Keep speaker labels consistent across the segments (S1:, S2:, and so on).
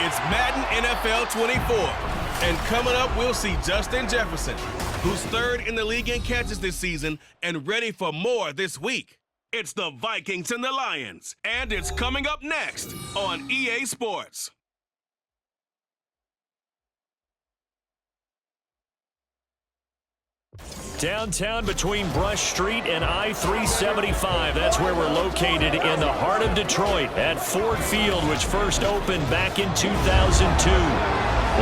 S1: It's Madden NFL 24. And coming up, we'll see Justin Jefferson, who's third in the league in catches this season and ready for more this week. It's the Vikings and the Lions, and it's coming up next on EA Sports.
S2: Downtown between Brush Street and I-375. That's where we're located in the heart of Detroit at Ford Field, which first opened back in 2002.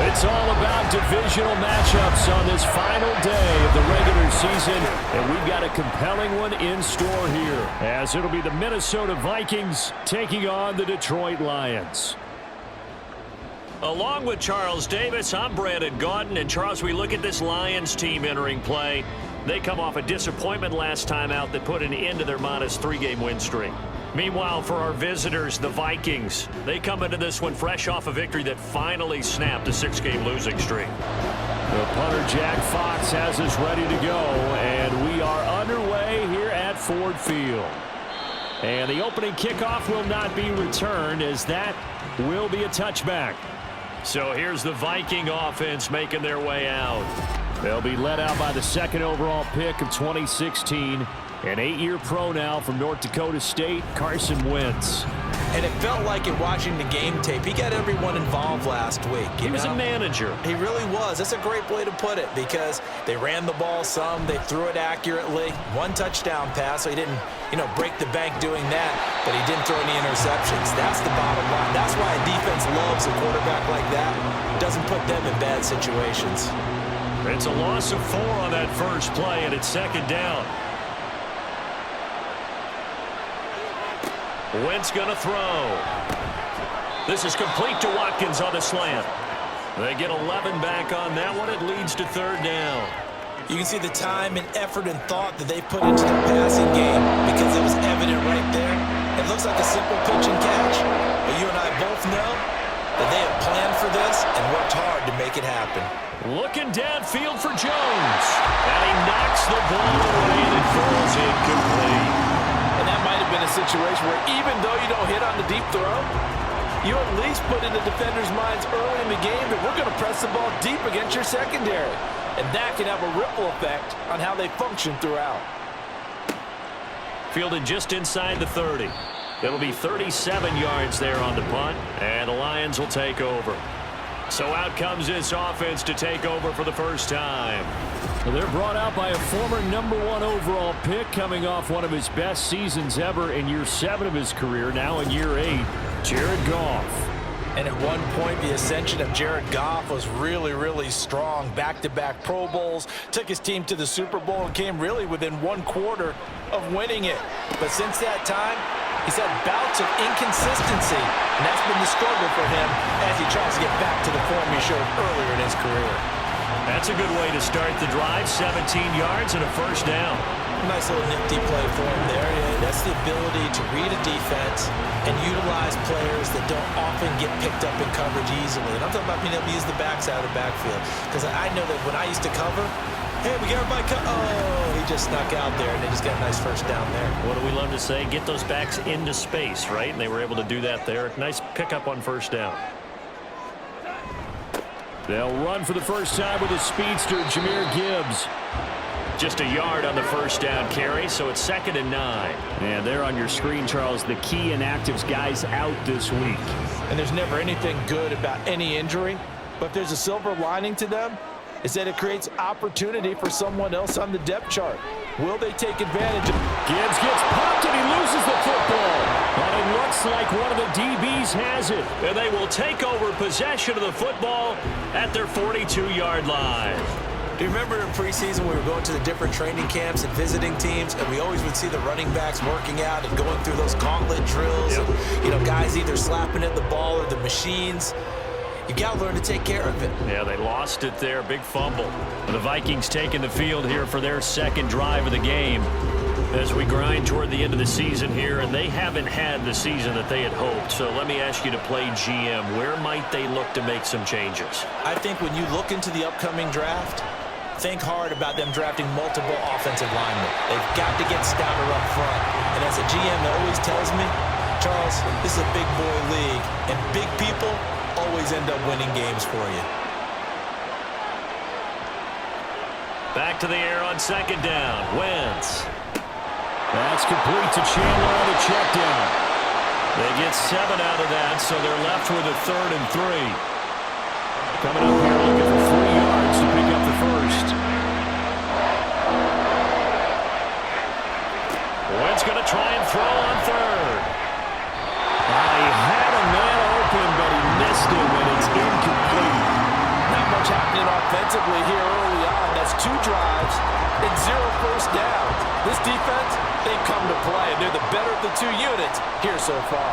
S2: It's all about divisional matchups on this final day of the regular season, and we've got a compelling one in store here, as it'll be the Minnesota Vikings taking on the Detroit Lions. Along with Charles Davis, I'm Brandon Gaudin. And Charles, we look at this Lions team entering play. They come off a disappointment last time out that put an end to their -3-game win streak. Meanwhile, for our visitors, the Vikings, they come into this one fresh off a victory that finally snapped a 6-game losing streak. The punter, Jack Fox, has us ready to go, and we are underway here at Ford Field. And the opening kickoff will not be returned, as that will be a touchback. So here's the Viking offense making their way out. They'll be led out by the second overall pick of 2016. An 8-year pro now from North Dakota State, Carson Wentz.
S3: And it felt like it watching the game tape. He got everyone involved last week.
S2: He was a manager.
S3: He really was. That's a great way to put it, because they ran the ball some, they threw it accurately. One touchdown pass, so he didn't, break the bank doing that, but he didn't throw any interceptions. That's the bottom line. That's why a defense loves a quarterback like that. Doesn't put them in bad situations.
S2: It's a loss of 4 on that first play, and it's second down. Wentz going to throw. This is complete to Watkins on the slant. They get 11 back on that one. It leads to third down.
S3: You can see the time and effort and thought that they put into the passing game, because it was evident right there. It looks like a simple pitch and catch, but you and I both know that they have planned for this and worked hard to make it happen.
S2: Looking downfield for Jones. And he knocks the ball away and it falls incomplete.
S4: And that might have been a situation where even though you don't hit on the deep throw, you at least put in the defenders' minds early in the game that we're going to press the ball deep against your secondary. And that can have a ripple effect on how they function throughout.
S2: Fielded just inside the 30. It'll be 37 yards there on the punt, and the Lions will take over. So out comes this offense to take over for the first time. Well, they're brought out by a former #1 overall pick, coming off one of his best seasons ever in year 7 of his career, now in year 8, Jared Goff.
S3: And at one point, the ascension of Jared Goff was really, really strong. Back-to-back Pro Bowls, took his team to the Super Bowl, and came really within 1 quarter of winning it. But since that time, he's had bouts of inconsistency, and that's been the struggle for him as he tries to get back to the form he showed earlier in his career.
S2: That's a good way to start the drive, 17 yards and a first down.
S3: Nice little nifty play for him there. Yeah, that's the ability to read a defense and utilize players that don't often get picked up in coverage easily. And I'm talking about being able to use the backside of the backfield, because I know that when I used to cover, hey, we got everybody oh, he just snuck out there, and they just got a nice first down there.
S2: What do we love to say? Get those backs into space, right? And they were able to do that there. Nice pickup on first down. They'll run for the first time with a speedster, Jahmyr Gibbs. Just a yard on the first down carry, so it's 2nd and 9. And there on your screen, Charles, the key inactives guys out this week.
S4: And there's never anything good about any injury, but if there's a silver lining to them, is that it creates opportunity for someone else on the depth chart. Will they take advantage of it?
S2: Gibbs gets popped and he loses the football. But it looks like one of the DBs has it. And they will take over possession of the football at their 42-yard line.
S3: Do you remember in preseason we were going to the different training camps and visiting teams, and we always would see the running backs working out and going through those gauntlet drills,
S2: Yep.
S3: and, guys either slapping at the ball or the machines. You got to learn to take care of it.
S2: Yeah, they lost it there. Big fumble. The Vikings taking the field here for their second drive of the game as we grind toward the end of the season here, and they haven't had the season that they had hoped. So let me ask you to play GM. Where might they look to make some changes?
S3: I think when you look into the upcoming draft, think hard about them drafting multiple offensive linemen. They've got to get stouter up front. And as a GM that always tells me, Charles, this is a big boy league, and big people always end up winning games for you.
S2: Back to the air on second down. Wentz.
S5: That's complete to Chandler on the check down.
S2: They get 7 out of that, so they're left with a 3rd and 3. Coming up here looking for 3 yards to pick up the first. Wentz going to try and throw on 3rd.
S5: He had a man open, but he missed him, and it's incomplete.
S3: Not much happening offensively here early on. That's 2 drives and 0 first downs. This defense, they've come to play, and they're the better of the 2 units here so far.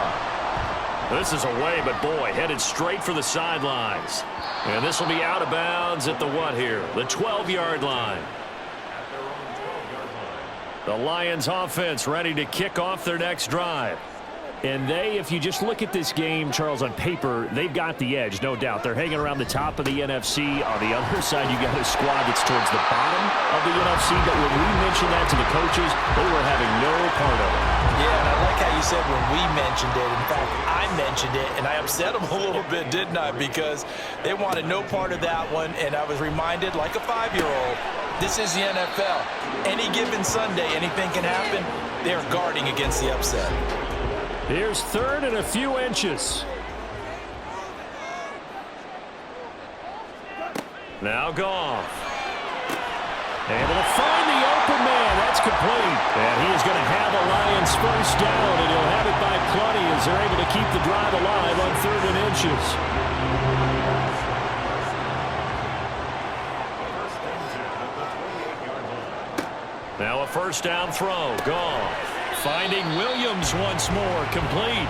S2: This is away, but boy, headed straight for the sidelines. And this will be out of bounds at the what here? The 12-yard line. The Lions offense ready to kick off their next drive.
S5: And if you just look at this game, Charles, on paper, they've got the edge, no doubt. They're hanging around the top of the NFC. On the other side, you got a squad that's towards the bottom of the NFC. But when we mentioned that to the coaches, they were having no part of it.
S3: Yeah, and I like how you said when we mentioned it. In fact, I mentioned it, and I upset them a little bit, didn't I? Because they wanted no part of that one, and I was reminded, like a 5-year-old, this is the NFL. Any given Sunday, anything can happen. They're guarding against the upset.
S5: Here's 3rd and a few inches.
S2: Now Goff.
S5: Able to find the open man. That's complete. And he is going to have a Lions first down, and he'll have it by plenty as they're able to keep the drive alive on 3rd and inches.
S2: Now a first down throw. Goff. Finding Williams once more, complete.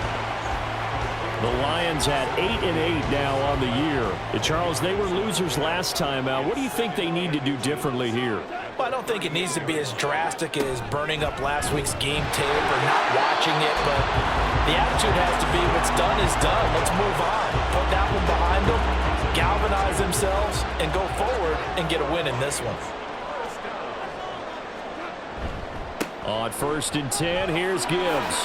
S5: The Lions at 8-8 now on the year. And Charles, they were losers last time out. What do you think they need to do differently here?
S3: Well, I don't think it needs to be as drastic as burning up last week's game tape or not watching it, but the attitude has to be what's done is done. Let's move on. Put that one behind them, galvanize themselves, and go forward and get a win in this one.
S5: On 1st and 10, here's Gibbs.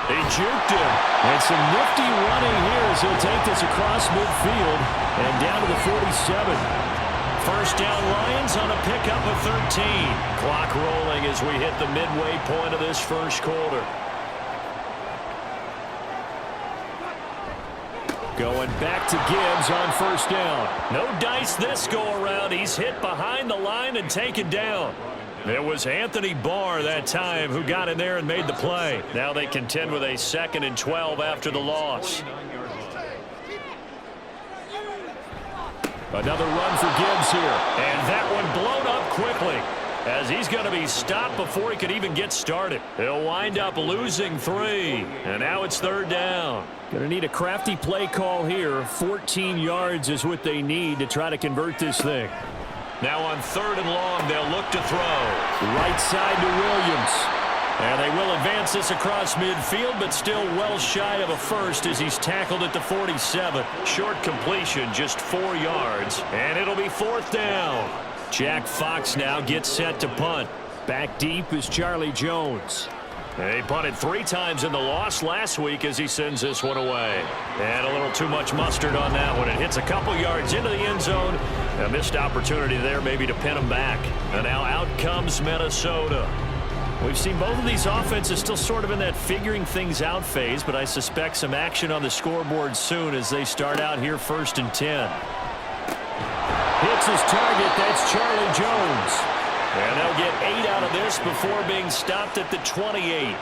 S5: They juked him. And some nifty running here as he'll take this across midfield and down to the 47.
S2: First down Lions on a pickup of 13. Clock rolling as we hit the midway point of this first quarter.
S5: Going back to Gibbs on first down.
S2: No dice this go around. He's hit behind the line and taken down. It was Anthony Barr that time who got in there and made the play. Now they contend with a 2nd and 12 after the loss.
S5: Another run for Gibbs here.
S2: And that one blown up quickly as he's going to be stopped before he could even get started. He'll wind up losing 3. And now it's 3rd down.
S5: Going to need a crafty play call here. 14 yards is what they need to try to convert this thing.
S2: Now on 3rd and long, they'll look to throw.
S5: Right side to Williams.
S2: And they will advance this across midfield, but still well shy of a first as he's tackled at the 47. Short completion, just 4 yards, and it'll be 4th down.
S5: Jack Fox now gets set to punt. Back deep is Charlie Jones.
S2: He punted 3 times in the loss last week as he sends this one away. And a little too much mustard on that one. It hits a couple yards into the end zone. A missed opportunity there maybe to pin him back. And now out comes Minnesota.
S5: We've seen both of these offenses still sort of in that figuring things out phase, but I suspect some action on the scoreboard soon as they start out here 1st and 10. Hits his target. That's Charlie Jones.
S2: And they'll get 8 out of this before being stopped at the 28.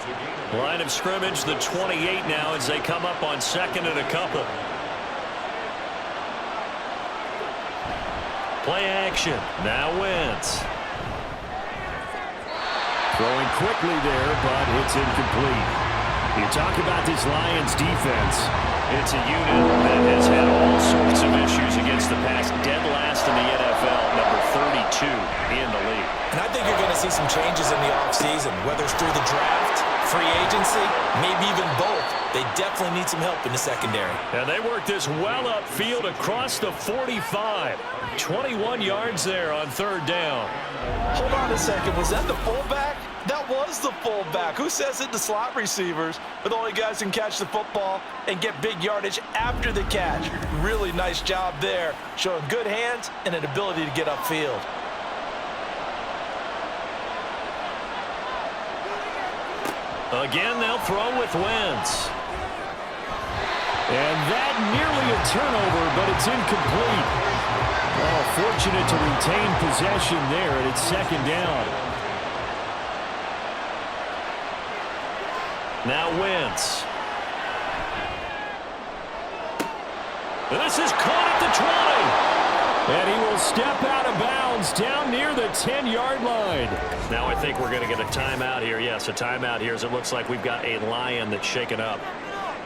S2: Line of scrimmage, the 28 now as they come up on 2nd and a couple. Play action. Now Wentz.
S5: Throwing quickly there, but it's incomplete. You talk about this Lions defense.
S2: It's a unit that has had all sorts of issues against the pass. Dead last in the NFL, number 32 in the league.
S3: And I think you're going to see some changes in the offseason, whether it's through the draft, free agency, maybe even both. They definitely need some help in the secondary.
S2: And they work this well upfield across the 45. 21 yards there on 3rd down.
S3: Hold on a second. Was that the fullback? That was the fullback. Who says it? The slot receivers are the only guys who can catch the football and get big yardage after the catch. Really nice job there, showing good hands and an ability to get upfield.
S2: Again, they'll throw with Wentz.
S5: And that nearly a turnover, but it's incomplete. Oh, fortunate to retain possession there, and it's second down.
S2: Now Wentz. This is caught at the 20.
S5: And he will step out of bounds down near the 10-yard line.
S2: Now I think we're going to get a timeout here. Yes, a timeout here as it looks like we've got a Lion that's shaken up.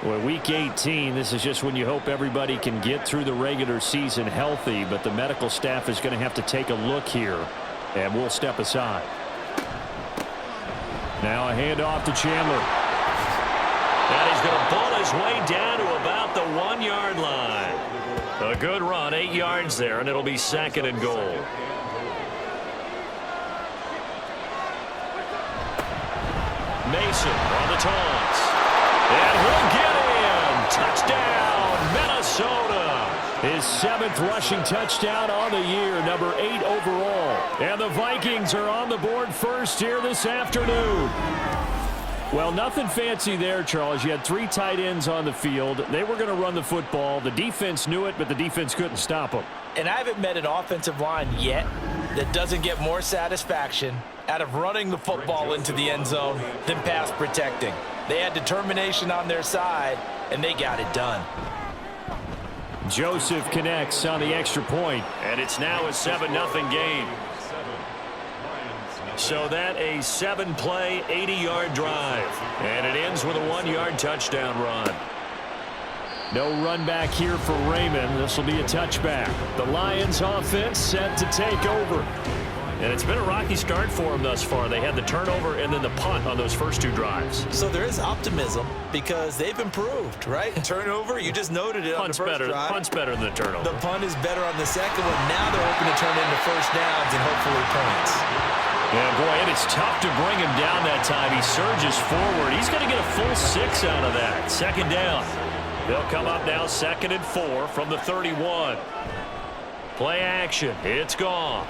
S5: Well, week 18, this is just when you hope everybody can get through the regular season healthy, but the medical staff is going to have to take a look here, and we'll step aside. Now a handoff to Chandler.
S2: And he's going to pull his way down to about the 1-yard line. A good run, 8 yards there, and it'll be second and goal. Mason on the toss. And he'll get in. Touchdown, Minnesota.
S5: His 7th rushing touchdown on the year, number 8 overall. And the Vikings are on the board first here this afternoon. Well, nothing fancy there, Charles. You had 3 tight ends on the field. They were going to run the football. The defense knew it, but the defense couldn't stop them.
S3: And I haven't met an offensive line yet that doesn't get more satisfaction out of running the football into the end zone than pass protecting. They had determination on their side, and they got it done.
S5: Joseph connects on the extra point.
S2: And it's now a 7-0 game. So that a 7-play, 80-yard drive. And it ends with a 1-yard touchdown run.
S5: No run back here for Raymond. This will be a touchback. The Lions offense set to take over.
S2: And it's been a rocky start for them thus far. They had the turnover and then the punt on those first 2 drives.
S3: So there is optimism because they've improved, right? Turnover, you just noted it on the first drive.
S2: Punt's better than the turnover.
S3: The punt is better on the second one. Now they're hoping to turn into first downs and hopefully points.
S2: Yeah, boy, and it's tough to bring him down that time. He surges forward. He's going to get a full 6 out of that. Second down. They'll come up now 2nd and 4 from the 31. Play action. It's Goff.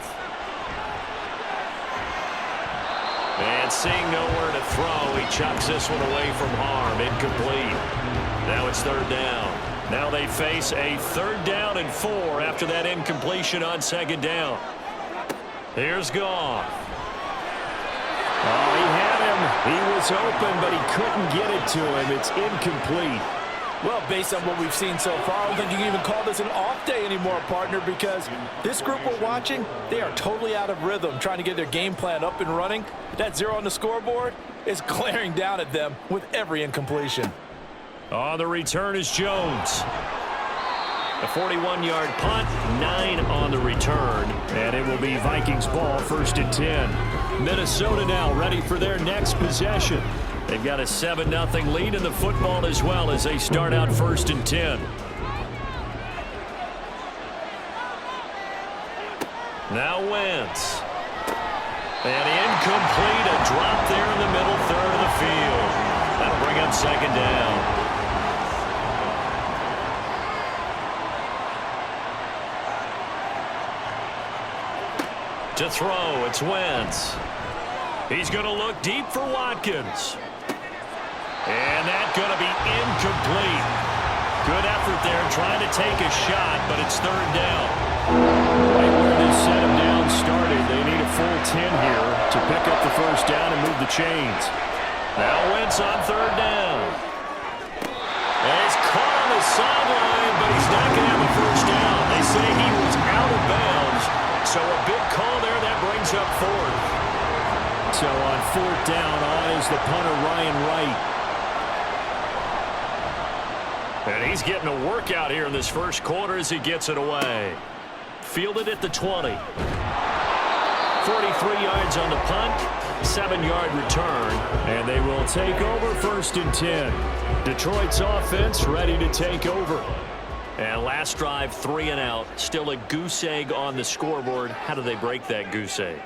S2: And seeing nowhere to throw, he chucks this one away from harm. Incomplete. Now it's 3rd down. Now they face a 3rd down and 4 after that incompletion on 2nd down. Here's Goff.
S5: Oh, he had him. He was open, but he couldn't get it to him. It's incomplete.
S3: Well, based on what we've seen so far, I don't think you can even call this an off day anymore, partner, because this group we're watching, they are totally out of rhythm, trying to get their game plan up and running. That 0 on the scoreboard is glaring down at them with every incompletion.
S2: On the return is Jones. A 41-yard punt, 9 on the return.
S5: And it will be Vikings ball, 1st and 10. Minnesota now ready for their next possession.
S2: They've got a 7-0 lead in the football as well as they start out 1st and 10. Now Wentz. And incomplete, a drop there in the middle 3rd of the field. That'll bring up 2nd down. To throw, it's Wentz. He's going to look deep for Watkins. And that's going to be incomplete. Good effort there trying to take a shot, but it's 3rd down.
S5: Right where this set him down started, they need a full 10 here to pick up the 1st down and move the chains.
S2: Now Wentz on 3rd down. And he's caught on the sideline, but he's not going to have a 1st down. They say he was out of bounds, so a big call there that brings up 4th.
S5: So on 4th down, on is the punter Ryan Wright.
S2: And he's getting a workout here in this 1st quarter as he gets it away. Fielded at the 20. 43 yards on the punt, 7-yard return.
S5: And they will take over 1st and 10. Detroit's offense ready to take over.
S2: And last drive, 3 and out. Still a goose egg on the scoreboard. How do they break that goose egg?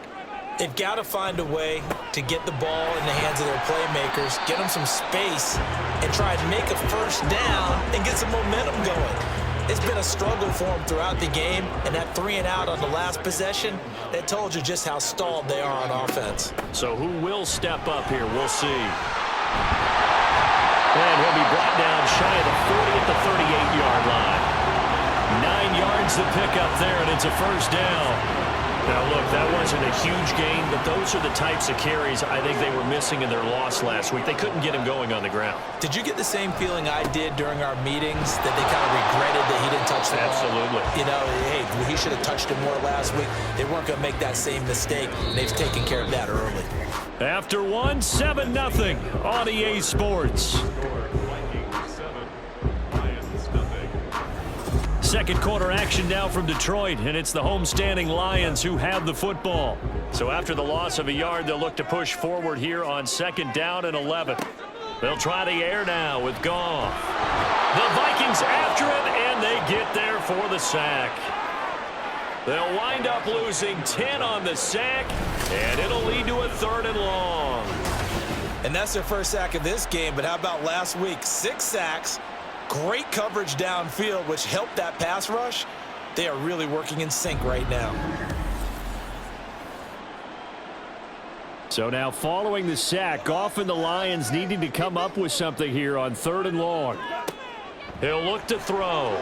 S3: They've got to find a way to get the ball in the hands of their playmakers, get them some space, and try and make a first down and get some momentum going. It's been a struggle for them throughout the game, and that 3-and-out on the last possession, that told you just how stalled they are on offense.
S2: So who will step up here? We'll see. And he'll be brought down shy of the 40 at the 38-yard line. 9 yards to pick up there, and it's a first down. Now, look, that wasn't a huge gain, but those are the types of carries I think they were missing in their loss last week. They couldn't get him going on the ground.
S3: Did you get the same feeling I did during our meetings, that they kind of regretted that he didn't touch the ball?
S2: Absolutely.
S3: You know, hey, he should have touched it more last week. They weren't going to make that same mistake, and they've taken care of that early.
S2: After 7-0 on EA Sports. Second quarter action now from Detroit, and it's the homestanding Lions who have the football. So after the loss of a yard, they'll look to push forward here on 2nd down and 11. They'll try the air now with Goff. The Vikings after him, and they get there for the sack. They'll wind up losing 10 on the sack, and it'll lead to a 3rd and long.
S3: And that's their first sack of this game, but how about last week? 6 sacks. Great coverage downfield, which helped that pass rush. They are really working in sync right now.
S5: So now following the sack, Goff and the Lions needing to come up with something here on 3rd and long.
S2: He'll look to throw.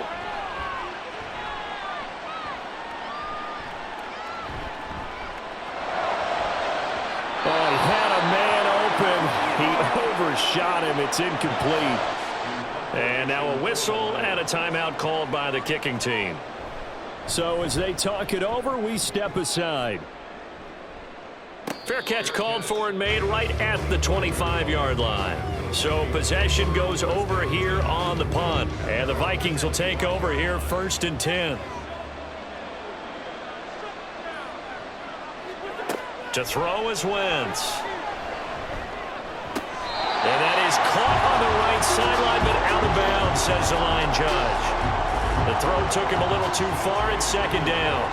S5: Oh, he had a man open. He overshot him. It's incomplete.
S2: And now a whistle and a timeout called by the kicking team.
S5: So as they talk it over, we step aside.
S2: Fair catch called for and made right at the 25-yard line. So possession goes over here on the punt. And the Vikings will take over here 1st and 10. To throw is Wentz. And that is caught on the right sideline, but out of bounds, says the line judge. The throw took him a little too far at 2nd down.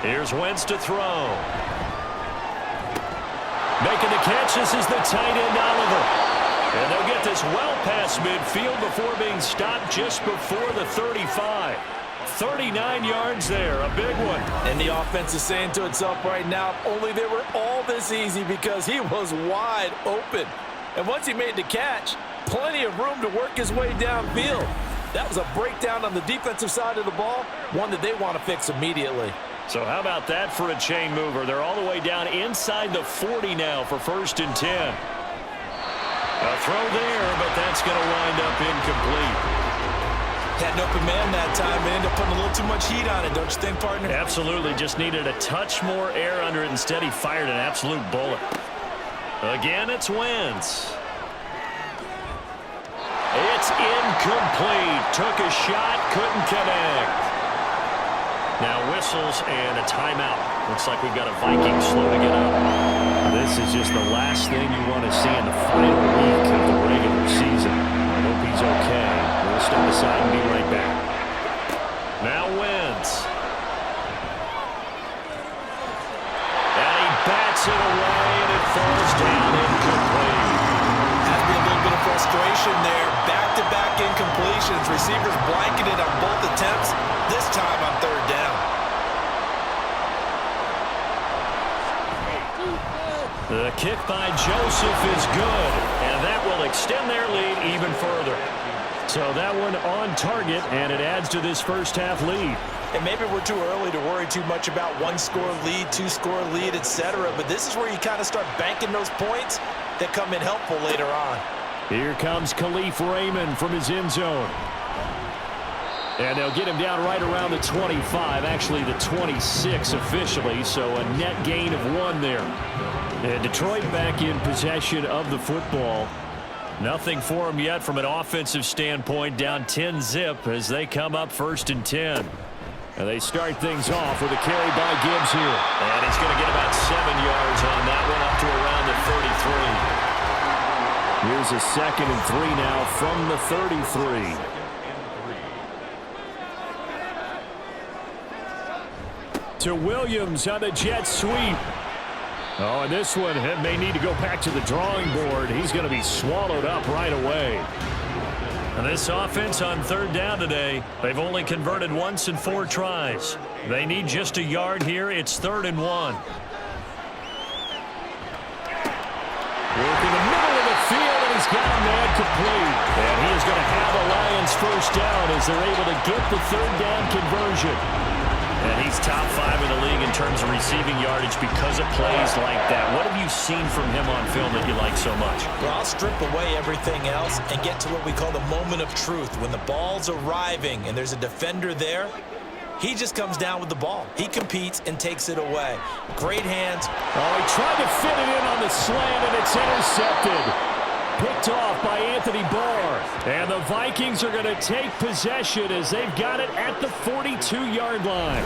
S2: Here's Wentz to throw. Making the catch, this is the tight end Oliver. And they'll get this well past midfield before being stopped just before the 35. 39 yards there, a big one.
S3: And the offense is saying to itself right now, only they were all this easy because he was wide open. And once he made the catch, plenty of room to work his way downfield. That was a breakdown on the defensive side of the ball, one that they want to fix immediately.
S2: So how about that for a chain mover? They're all the way down inside the 40 now for 1st and 10. A throw there, but that's going to wind up incomplete.
S3: Had an open man that time and ended up putting a little too much heat on it, don't you think, partner?
S2: Absolutely. Just needed a touch more air under it. Instead, he fired an absolute bullet. Again, it's Wentz. It's incomplete. Took a shot, couldn't connect. Now whistles and a timeout. Looks like we've got a Viking slow to get up.
S5: This is just the last thing you want to see in the final week of the regular season. I hope he's okay. We'll step aside and be right back.
S2: Now Wentz. And he bats it away, and it falls down incomplete.
S3: Has to be a little bit of frustration there. Back-to-back incompletions. Receivers blanketed on both attempts, this time on 3rd down.
S2: The kick by Joseph is good, and that will extend their lead even further.
S5: So that one on target, and it adds to this first half lead.
S3: And maybe we're too early to worry too much about 1-score lead, 2-score lead, etc. But this is where you kind of start banking those points that come in helpful later on.
S5: Here comes Khalif Raymond from his end zone. And they'll get him down right around the 25, actually the 26 officially, so a net gain of 1 there. And Detroit back in possession of the football.
S2: Nothing for them yet from an offensive standpoint, down 10-zip as they come up 1st and 10.
S5: And they start things off with a carry by Gibbs here.
S2: And he's going to get about 7 yards on that one, up to around the 33.
S5: Here's a 2nd and 3 now from the 33. to Williams on the jet sweep. Oh, and this one may need to go back to the drawing board. He's going to be swallowed up right away.
S2: And this offense on third down today, they've only converted once in 4 tries. They need just a yard here. It's 3rd and 1.
S5: Working the middle of the field, and he's got a man complete. And he is going to have a Lions first down as they're able to get the third down conversion.
S2: And he's top 5 in the league in terms of receiving yardage because of plays like that. What have you seen from him on film that you like so much?
S3: Well, I'll strip away everything else and get to what we call the moment of truth. When the ball's arriving and there's a defender there, he just comes down with the ball. He competes and takes it away. Great hands.
S5: Oh, he tried to fit it in on the slant, and it's intercepted. Picked off by Anthony Barr. And the Vikings are going to take possession as they've got it at the 42-yard line.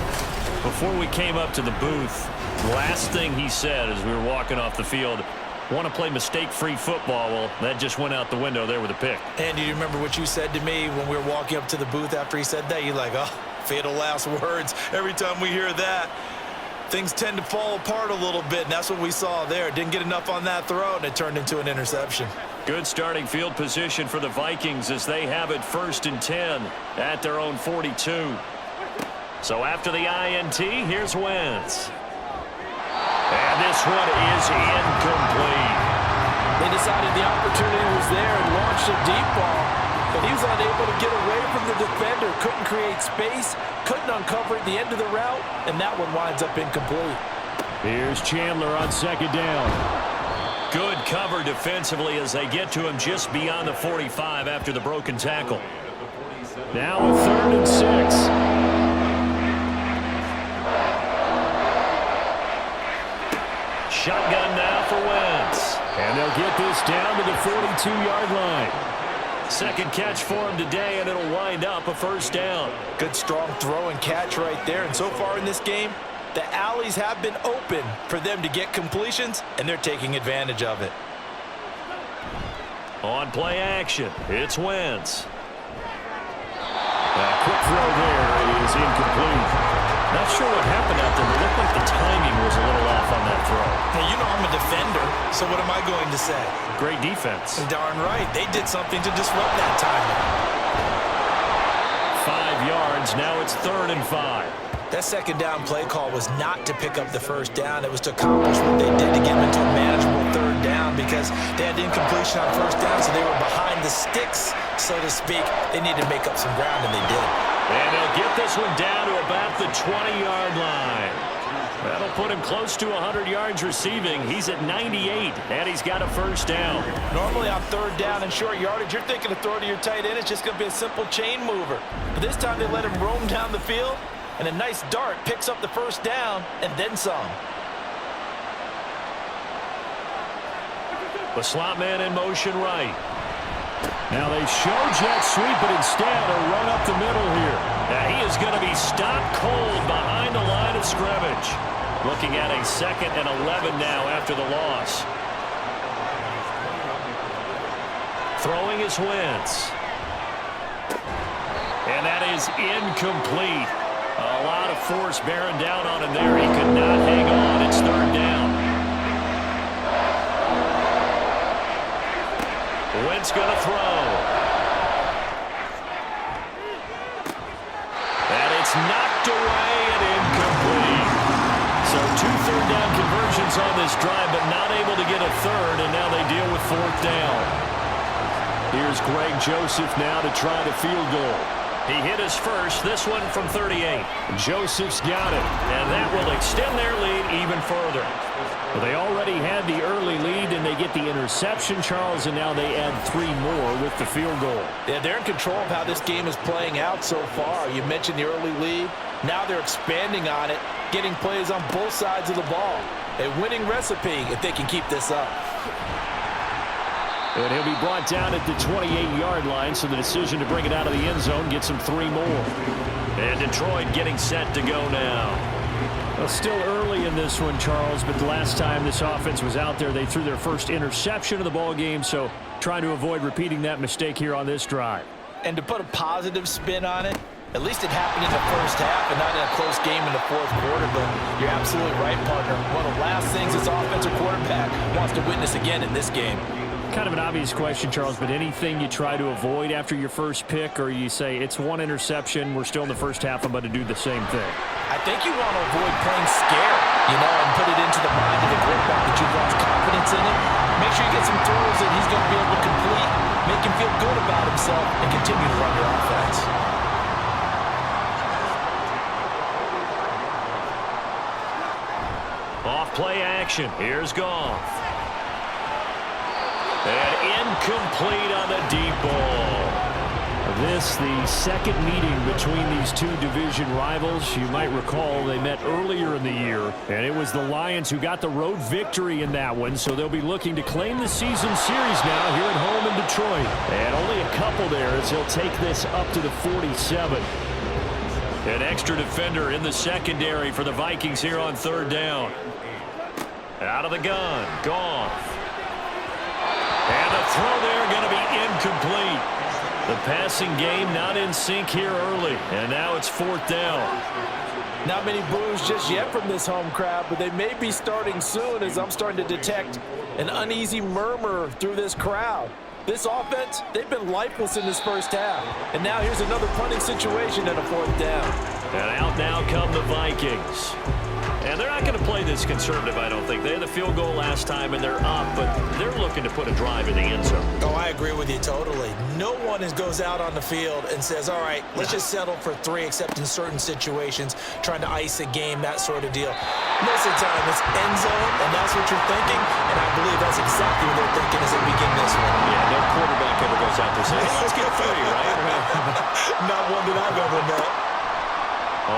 S2: Before we came up to the booth, last thing he said as we were walking off the field, want to play mistake-free football. Well, that just went out the window there with a pick.
S3: And do you remember what you said to me when we were walking up to the booth after he said that? You're like, oh, fatal last words. Every time we hear that, things tend to fall apart a little bit, and that's what we saw there. Didn't get enough on that throw, and it turned into an interception.
S2: Good starting field position for the Vikings as they have it 1st and 10 at their own 42. So after the INT, here's Wentz. And this one is incomplete.
S4: They decided the opportunity was there and launched a deep ball, but he was unable to get away from the defender. Couldn't create space, couldn't uncover at the end of the route, and that one winds up incomplete.
S5: Here's Chandler on 2nd down.
S2: Good cover defensively as they get to him just beyond the 45 after the broken tackle.
S5: Now a 3rd and 6.
S2: Shotgun now for Wentz.
S5: And they'll get this down to the 42-yard line.
S2: Second catch for him today, and it'll wind up a 1st down.
S3: Good strong throw and catch right there. And so far in this game, the alleys have been open for them to get completions, and they're taking advantage of it.
S2: On play action, it's Wentz.
S5: A quick throw there. It is incomplete.
S2: Not sure what happened out there, but it looked like the timing was a little off on that throw.
S3: Now, you know I'm a defender, so what am I going to say?
S2: Great defense.
S3: Darn right. They did something to disrupt that timing.
S2: 5 yards. Now it's 3rd and 5.
S3: That second down play call was not to pick up the first down. It was to accomplish what they did to get them into a manageable 3rd down because they had incompletion on first down, so they were behind the sticks, so to speak. They needed to make up some ground, and they did.
S2: And they'll get this one down to about the 20-yard line. That'll put him close to 100 yards receiving. He's at 98, and he's got a 1st down.
S3: Normally on 3rd down and short yardage, you're thinking of throw to your tight end. It's just going to be a simple chain mover. But this time they let him roam down the field, and a nice dart picks up the 1st down and then some.
S2: The slot man in motion right.
S5: Now they show jet sweep, but instead a run up the middle here.
S2: Now he is going to be stopped cold behind the line of scrimmage. Looking at a 2nd and 11 now after the loss. Throwing is Wentz. And that is incomplete. A lot of force bearing down on him there. He could not hang on. It's 3rd down. Wentz going to throw. And it's knocked away and incomplete. So 2 third down conversions on this drive, but not able to get a 3rd, and now they deal with 4th down.
S5: Here's Greg Joseph now to try the field goal.
S2: He hit his first, this one from 38.
S5: Joseph's got it.
S2: And that will extend their lead even further.
S5: Well, they already had the early lead, and they get the interception, Charles, and now they add 3 more with the field goal.
S4: Yeah, they're in control of how this game is playing out so far. You mentioned the early lead. Now they're expanding on it, getting plays on both sides of the ball. A winning recipe if they can keep this up.
S5: And he'll be brought down at the 28-yard line, so the decision to bring it out of the end zone gets him 3 more.
S2: And Detroit getting set to go now.
S5: Well, still early in this one, Charles, but the last time this offense was out there, they threw their first interception of the ball game, so trying to avoid repeating that mistake here on this drive.
S3: And to put a positive spin on it, At least it happened in the first half and not in a close game in the fourth quarter, but you're absolutely right, partner. One of the last things this offensive quarterback wants to witness again in this game.
S5: Kind of an obvious question, Charles, but anything you try to avoid after your first pick, or you say it's one interception, we're still in the first half, I'm going to do the same thing?
S3: I think you want to avoid playing scared, and put it into the mind of the quarterback that you've lost confidence in him. Make sure you get some throws that he's going to be able to complete, make him feel good about himself, and continue to run your offense.
S2: Off play action. Here's Goff. And incomplete on the deep ball.
S5: This, the second meeting between these two division rivals. You might recall they met earlier in the year, and it was the Lions who got the road victory in that one, so they'll be looking to claim the season series now here at home in Detroit. And only a couple there as he'll take this up to the 47.
S2: An extra defender in the secondary for the Vikings here on third down. Out of the gun, Goff. And the throw there going to be incomplete. The passing game not in sync here early, and now it's fourth down.
S3: Not many boos just yet from this home crowd, but they may be starting soon as I'm starting to detect an uneasy murmur through this crowd. This offense, they've been lifeless in this first half. And now here's another punting situation and a fourth down.
S2: And out now come the Vikings. And they're not going to play this conservative, I don't think. They had the field goal last time, and they're up, but they're looking to put a drive in the end zone.
S3: Oh, I agree with you totally. No one goes out on the field and says, all right, let's just settle for 3, except in certain situations, trying to ice a game, that sort of deal. Most of the time, it's end zone, and that's what you're thinking, and I believe that's exactly what they're thinking as they begin this one.
S2: Yeah, no quarterback ever goes out there saying, let's get 3, right?
S3: Not one that I've ever met.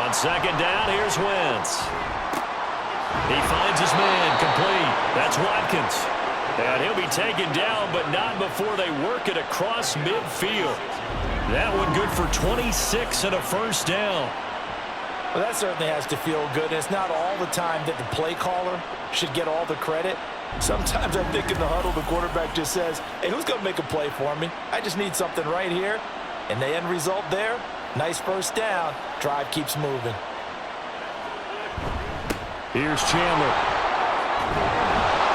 S2: On second down, here's Wentz. He finds his man, complete. That's Watkins. And he'll be taken down, but not before they work it across midfield. That one good for 26 and a first down.
S3: Well, that certainly has to feel good. It's not all the time that the play caller should get all the credit. Sometimes I think in the huddle, the quarterback just says, hey, who's going to make a play for me? I just need something right here. And the end result there, nice first down. Drive keeps moving.
S5: Here's Chandler.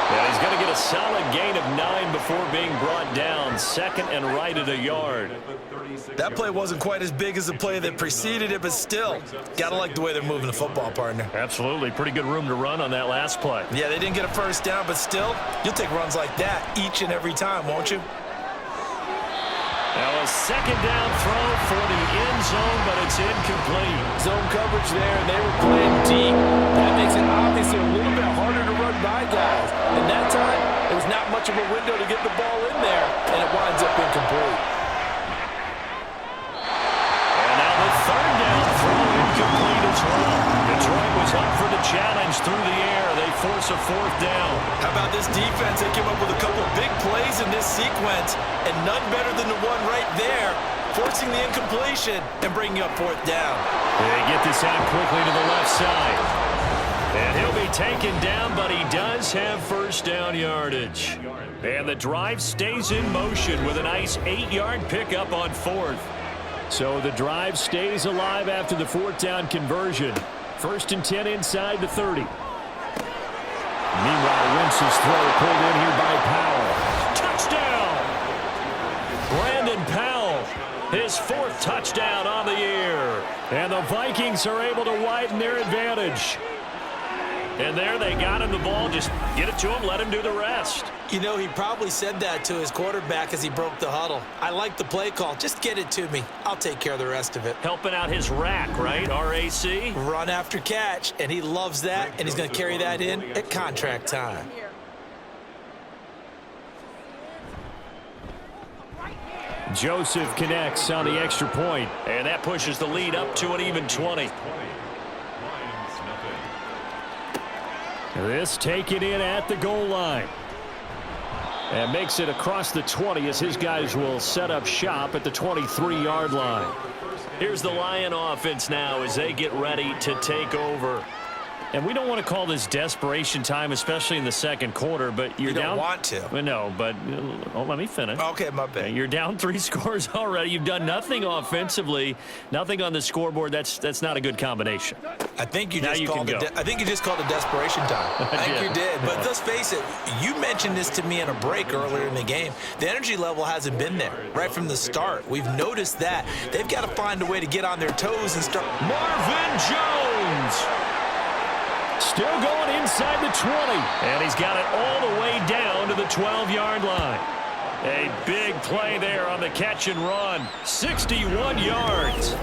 S2: And he's going to get a solid gain of 9 before being brought down. Second and right at a yard.
S3: That play wasn't quite as big as the play that preceded it, but still, got to like the way they're moving the football, partner.
S2: Absolutely. Pretty good room to run on that last play.
S3: Yeah, they didn't get a first down, but still, you'll take runs like that each and every time, won't you?
S2: Now a second down throw for the end zone, but it's incomplete.
S4: Zone coverage there, and they were playing deep. That makes it obviously a little bit harder to run by guys. And that time, there was not much of a window to get the ball in there, and it winds up incomplete.
S2: And now the third down throw incomplete as well. Detroit was up for the challenge through the air. They force a fourth down.
S3: How about this defense? They came up with a couple big plays in this sequence, and none better than the one right there, forcing the incompletion and bringing up fourth down.
S2: They get this out quickly to the left side. And he'll be taken down, but he does have first down yardage. And the drive stays in motion with a nice 8-yard pickup on fourth.
S5: So the drive stays alive after the fourth down conversion. First and 10 inside the 30. Meanwhile, Wentz's throw pulled in here by Powell.
S2: Touchdown! Brandon Powell, his 4th touchdown on the year.
S5: And the Vikings are able to widen their advantage.
S2: And there they got him the ball. Just get it to him, let him do the rest.
S3: You know, he probably said that to his quarterback as he broke the huddle. I like the play call. Just get it to me. I'll take care of the rest of it.
S2: Helping out his rack, right? RAC?
S3: Run after catch, and he loves that, and he's going to carry that in at contract time.
S5: Joseph connects on the extra point.
S2: And that pushes the lead up to an even 20.
S5: This taken in at the goal line. And makes it across the 20 as his guys will set up shop at the 23-yard line.
S2: Here's the Lion offense now as they get ready to take over.
S5: And we don't want to call this desperation time, especially in the second quarter, but you're
S3: You don't
S5: down.
S3: want to.
S5: Well, no, but let me finish.
S3: Okay, my bad.
S5: You're down 3 scores already. You've done nothing offensively, nothing on the scoreboard. That's not a good combination.
S3: I think you
S5: Now
S3: just
S5: you
S3: called
S5: can
S3: it.
S5: go.
S3: I think you just called it desperation time. I think you did. But let's face it. You mentioned this to me in a break earlier in the game. The energy level hasn't been there right from the start. We've noticed that. They've got to find a way to get on their toes and start.
S5: Marvin Jones. Still going inside the 20. And he's got it all the way down to the 12-yard line. A big play there on the catch and run. 61 yards.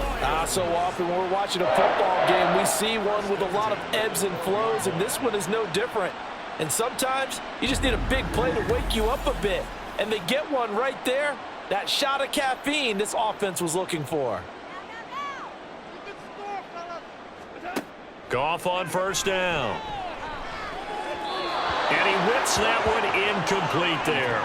S4: So often when we're watching a football game, we see one with a lot of ebbs and flows, and this one is no different. And sometimes you just need a big play to wake you up a bit. And they get one right there. That shot of caffeine this offense was looking for.
S2: Goff on first down. And he whips that one incomplete there.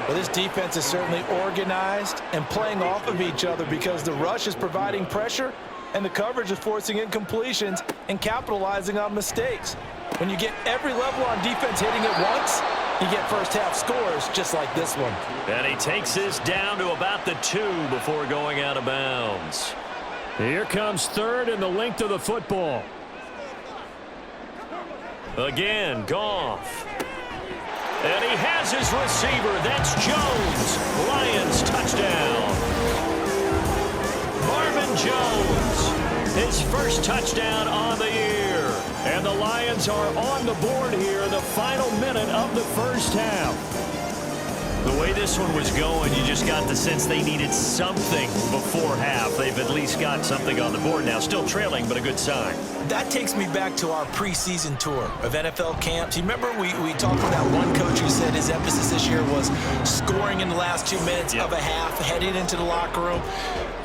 S3: Well, this defense is certainly organized and playing off of each other because the rush is providing pressure and the coverage is forcing incompletions and capitalizing on mistakes. When you get every level on defense hitting at once, you get first-half scores just like this one.
S2: And he takes this down to about the 2 before going out of bounds.
S5: Here comes third and the length of the football.
S2: Again, Goff. And he has his receiver. That's Jones. Lions touchdown. Marvin Jones, his first touchdown on the year.
S5: And the Lions are on the board here in the final minute of the first half.
S2: The way this one was going, you just got the sense they needed something before half. They've at least got something on the board now. Still trailing, but a good sign.
S3: That takes me back to our preseason tour of NFL camps. You remember we talked about one coach who said his emphasis this year was scoring in the last 2 minutes of a half, heading into the locker room.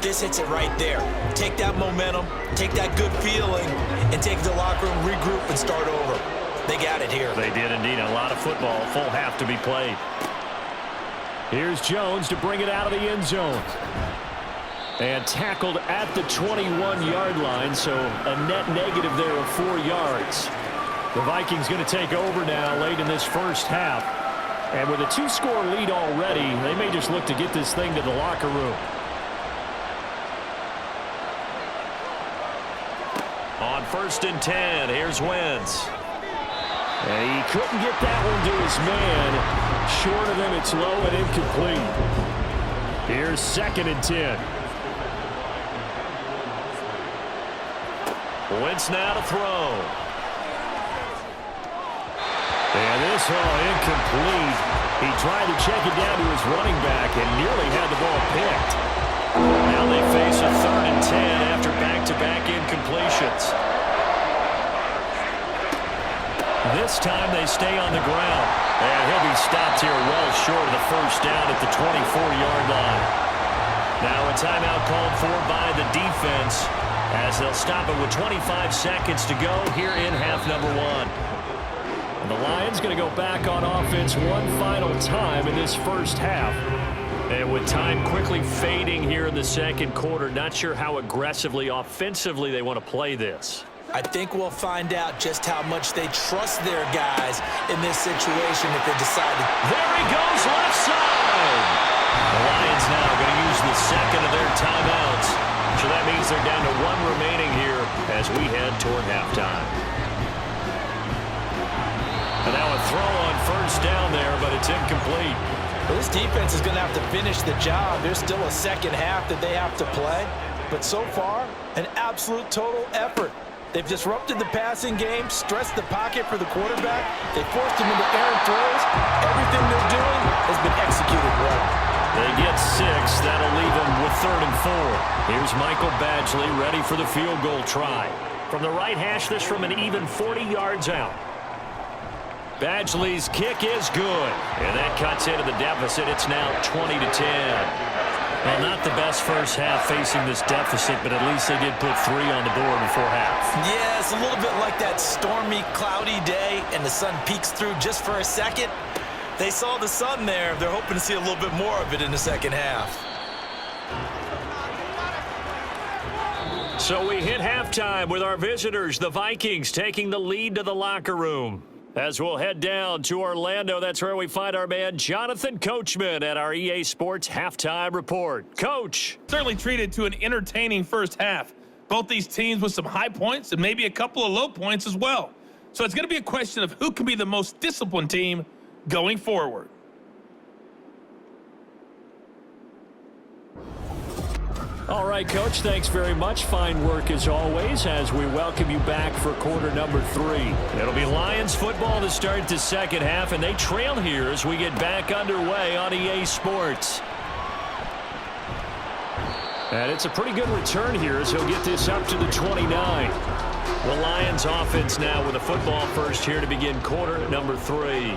S3: This hits it right there. Take that momentum, take that good feeling, and take it to the locker room, regroup, and start over. They got it here.
S2: They did indeed. A lot of football, full half to be played.
S5: Here's Jones to bring it out of the end zone. And tackled at the 21-yard line, so a net negative there of 4 yards. The Vikings going to take over now late in this first half. And with a 2-score lead already, they may just look to get this thing to the locker room.
S2: On 1st and 10, here's Wentz.
S5: And he couldn't get that one to his man. Short of him, it's low and incomplete. Here's 2nd and 10.
S2: Wentz now to throw.
S5: And this one incomplete. He tried to check it down to his running back and nearly had the ball picked.
S2: Now they face a 3rd and 10 after back-to-back incompletions.
S5: This time they stay on the ground.
S2: And he'll be stopped here well short of the first down at the 24-yard line. Now a timeout called for by the defense as they'll stop it with 25 seconds to go here in half number 1.
S5: And the Lions going to go back on offense one final time in this first half.
S2: And with time quickly fading here in the second quarter, not sure how aggressively, offensively they want to play this.
S3: I think we'll find out just how much they trust their guys in this situation if they decide to.
S2: There he goes, left side. The Lions now going to use the second of their timeouts. So that means they're down to 1 remaining here as we head toward halftime. And now a throw on first down there, but it's incomplete.
S3: Well, this defense is going to have to finish the job. There's still a second half that they have to play. But so far, an absolute total effort. They've disrupted the passing game, stressed the pocket for the quarterback. They forced him into errant throws. Everything they're doing has been executed well.
S2: They get 6. That'll leave them with 3rd and 4. Here's Michael Badgley ready for the field goal try. From the right hash, this from an even 40 yards out. Badgley's kick is good. And that cuts into the deficit. It's now 20-10. Well, not the best first half facing this deficit, but at least they did put 3 on the board before half.
S3: Yeah, it's a little bit like that stormy, cloudy day, and the sun peeks through just for a second. They saw the sun there. They're hoping to see a little bit more of it in the second half.
S2: So we hit halftime with our visitors, the Vikings, taking the lead to the locker room. As we'll head down to Orlando, that's where we find our man Jonathan Coachman at our EA Sports Halftime Report. Coach.
S6: Certainly treated to an entertaining first half. Both these teams with some high points and maybe a couple of low points as well. So it's going to be a question of who can be the most disciplined team going forward.
S2: All right, Coach, thanks very much. Fine work as always as we welcome you back for quarter number 3. It'll be Lions football to start the second half, and they trail here as we get back underway on EA Sports. And it's a pretty good return here as he'll get this up to the 29. The Lions offense now with a football first here to begin quarter number 3.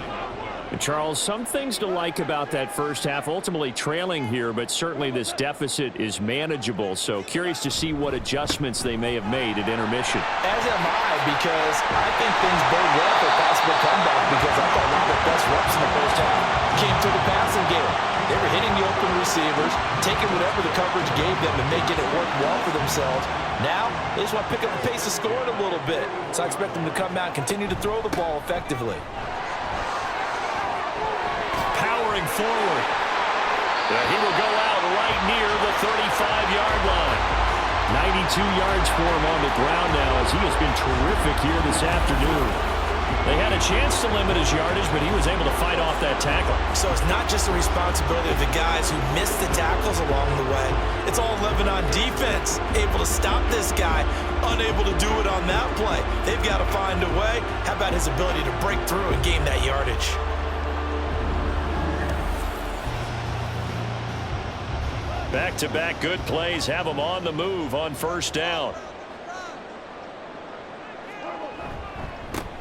S2: Charles, some things to like about that first half, ultimately trailing here, but certainly this deficit is manageable. So curious to see what adjustments they may have made at intermission.
S3: As am I, because I think things bode well for a possible comeback, because I thought one of the best reps in the first half came through the passing game. They were hitting the open receivers, taking whatever the coverage gave them and making it work well for themselves. Now, they just want to pick up the pace of scoring a little bit. So I expect them to come out and continue to throw the ball effectively.
S2: Forward. He will go out right near the 35-yard line. 92 yards for him on the ground now as he has been terrific here this afternoon. They had a chance to limit his yardage, but he was able to fight off that tackle.
S3: So it's not just the responsibility of the guys who missed the tackles along the way. It's all Lebanon defense, able to stop this guy, unable to do it on that play. They've got to find a way. How about his ability to break through and gain that yardage?
S2: Back-to-back good plays have him on the move on first down.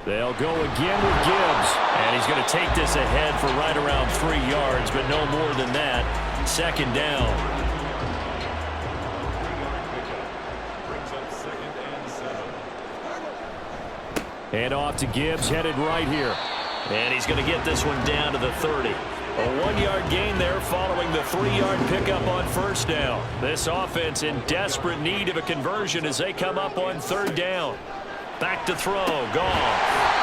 S2: They'll go again with Gibbs. And he's going to take this ahead for right around 3 yards, but no more than that. Second down. Hand off to Gibbs, headed right here. And he's going to get this one down to the 30. A 1-yard gain there following the 3-yard pickup on first down. This offense in desperate need of a conversion as they come up on third down. Back to throw. Gone.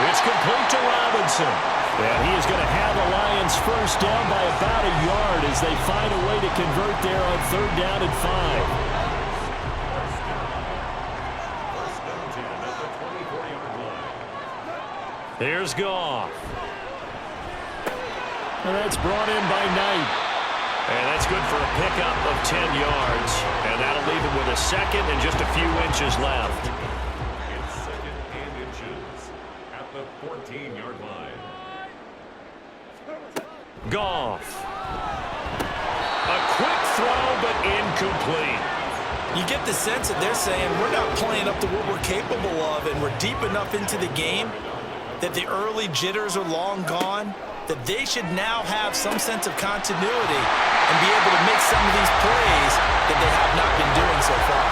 S2: It's complete to Robinson. And he is going to have the Lions first down by about a yard as they find a way to convert there on third down and 5. Here's Goff. And that's brought in by Knight. And that's good for a pickup of 10 yards. And that'll leave him with a second and just a few inches left.
S7: It's second and inches at the 14-yard line.
S2: Goff. A quick throw, but incomplete.
S3: You get the sense that they're saying we're not playing up to what we're capable of, and we're deep enough into the game that the early jitters are long gone, that they should now have some sense of continuity and be able to make some of these plays that they have not been doing so far.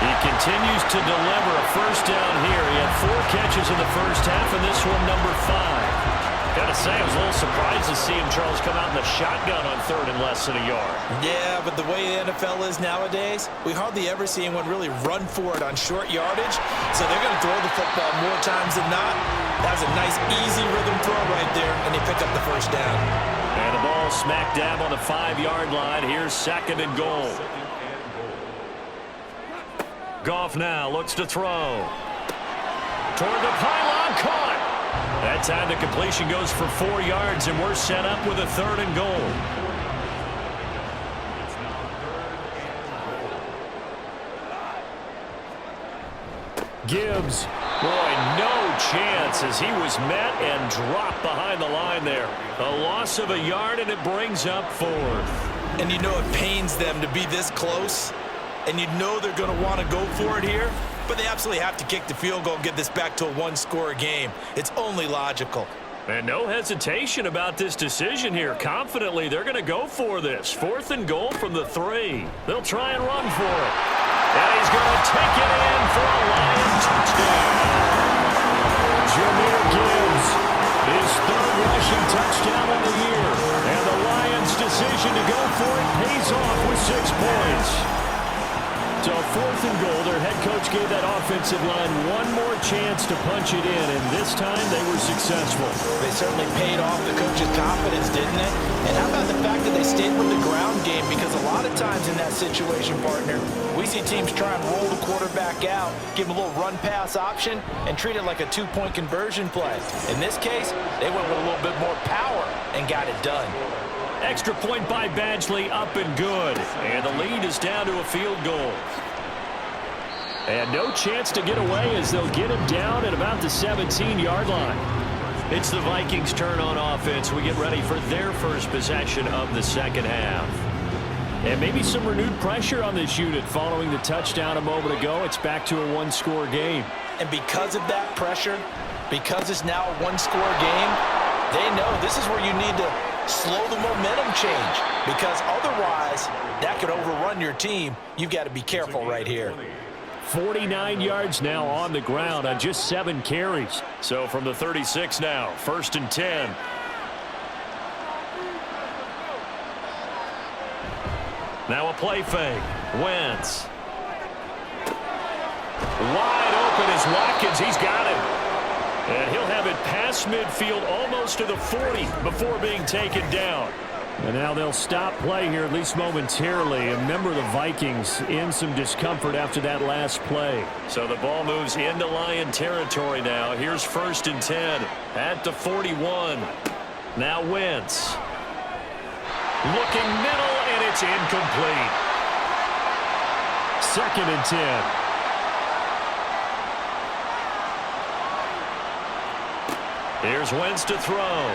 S2: He continues to deliver a first down here. He had 4 catches in the first half, and this one number 5. Got to say, I was a little surprised to see him, Charles, come out in the shotgun on third and less than a yard.
S3: Yeah, but the way the NFL is nowadays, we hardly ever see anyone really run for it on short yardage, so they're going to throw the football more times than not. That was a nice, easy rhythm throw right there, and they pick up the first down.
S2: And the ball smack dab on the 5-yard line. Here's second and goal. Goff now looks to throw. Toward the pylon, caught. That time the completion goes for 4 yards, and we're set up with a third and goal. Gibbs, boy, no chance as he was met and dropped behind the line there. A loss of a yard, and it brings up 4th.
S3: And you know it pains them to be this close, and you know they're going to want to go for it here, but they absolutely have to kick the field goal and get this back to a 1-score game. It's only logical.
S2: And no hesitation about this decision here. Confidently, they're going to go for this. 4th and goal from the 3. They'll try and run for it. And he's going to take it in for a Lion touchdown. Jahmyr Gibbs, his 3rd rushing touchdown of the year. And the Lions' decision to go for it pays off with 6 points.
S5: So 4th and goal. Their head coach gave that offensive line one more chance to punch it in, and this time they were successful.
S3: They certainly paid off the coach's confidence, didn't it? And how about the fact that they stayed with the ground game? Because a lot of times in that situation, partner, we see teams try and roll the quarterback out, give him a little run-pass option, and treat it like a 2-point conversion play. In this case, they went with a little bit more power and got it done.
S5: Extra point by Badgley, up and good. And the lead is down to a field goal. And no chance to get away as they'll get him down at about the 17-yard line. It's the Vikings' turn on offense. We get ready for their first possession of the second half. And maybe some renewed pressure on this unit following the touchdown a moment ago. It's back to a one-score game.
S3: And because of that pressure, because it's now a one-score game, they know this is where you need to slow the momentum change, because otherwise that could overrun your team. You've got to be careful right here.
S5: 49 yards now on the ground on just 7 carries.
S2: So from the 36 now, 1st and 10. Now a play fake. Wentz. Wide open is Watkins. He's got him. And he'll have it past midfield almost to the 40 before being taken down.
S5: And now they'll stop play here, at least momentarily. A member of the Vikings in some discomfort after that last play.
S2: So the ball moves into Lion territory now. Here's 1st and 10 at the 41. Now Wentz. Looking middle, and it's incomplete.
S5: 2nd and 10.
S2: Here's Wentz to throw.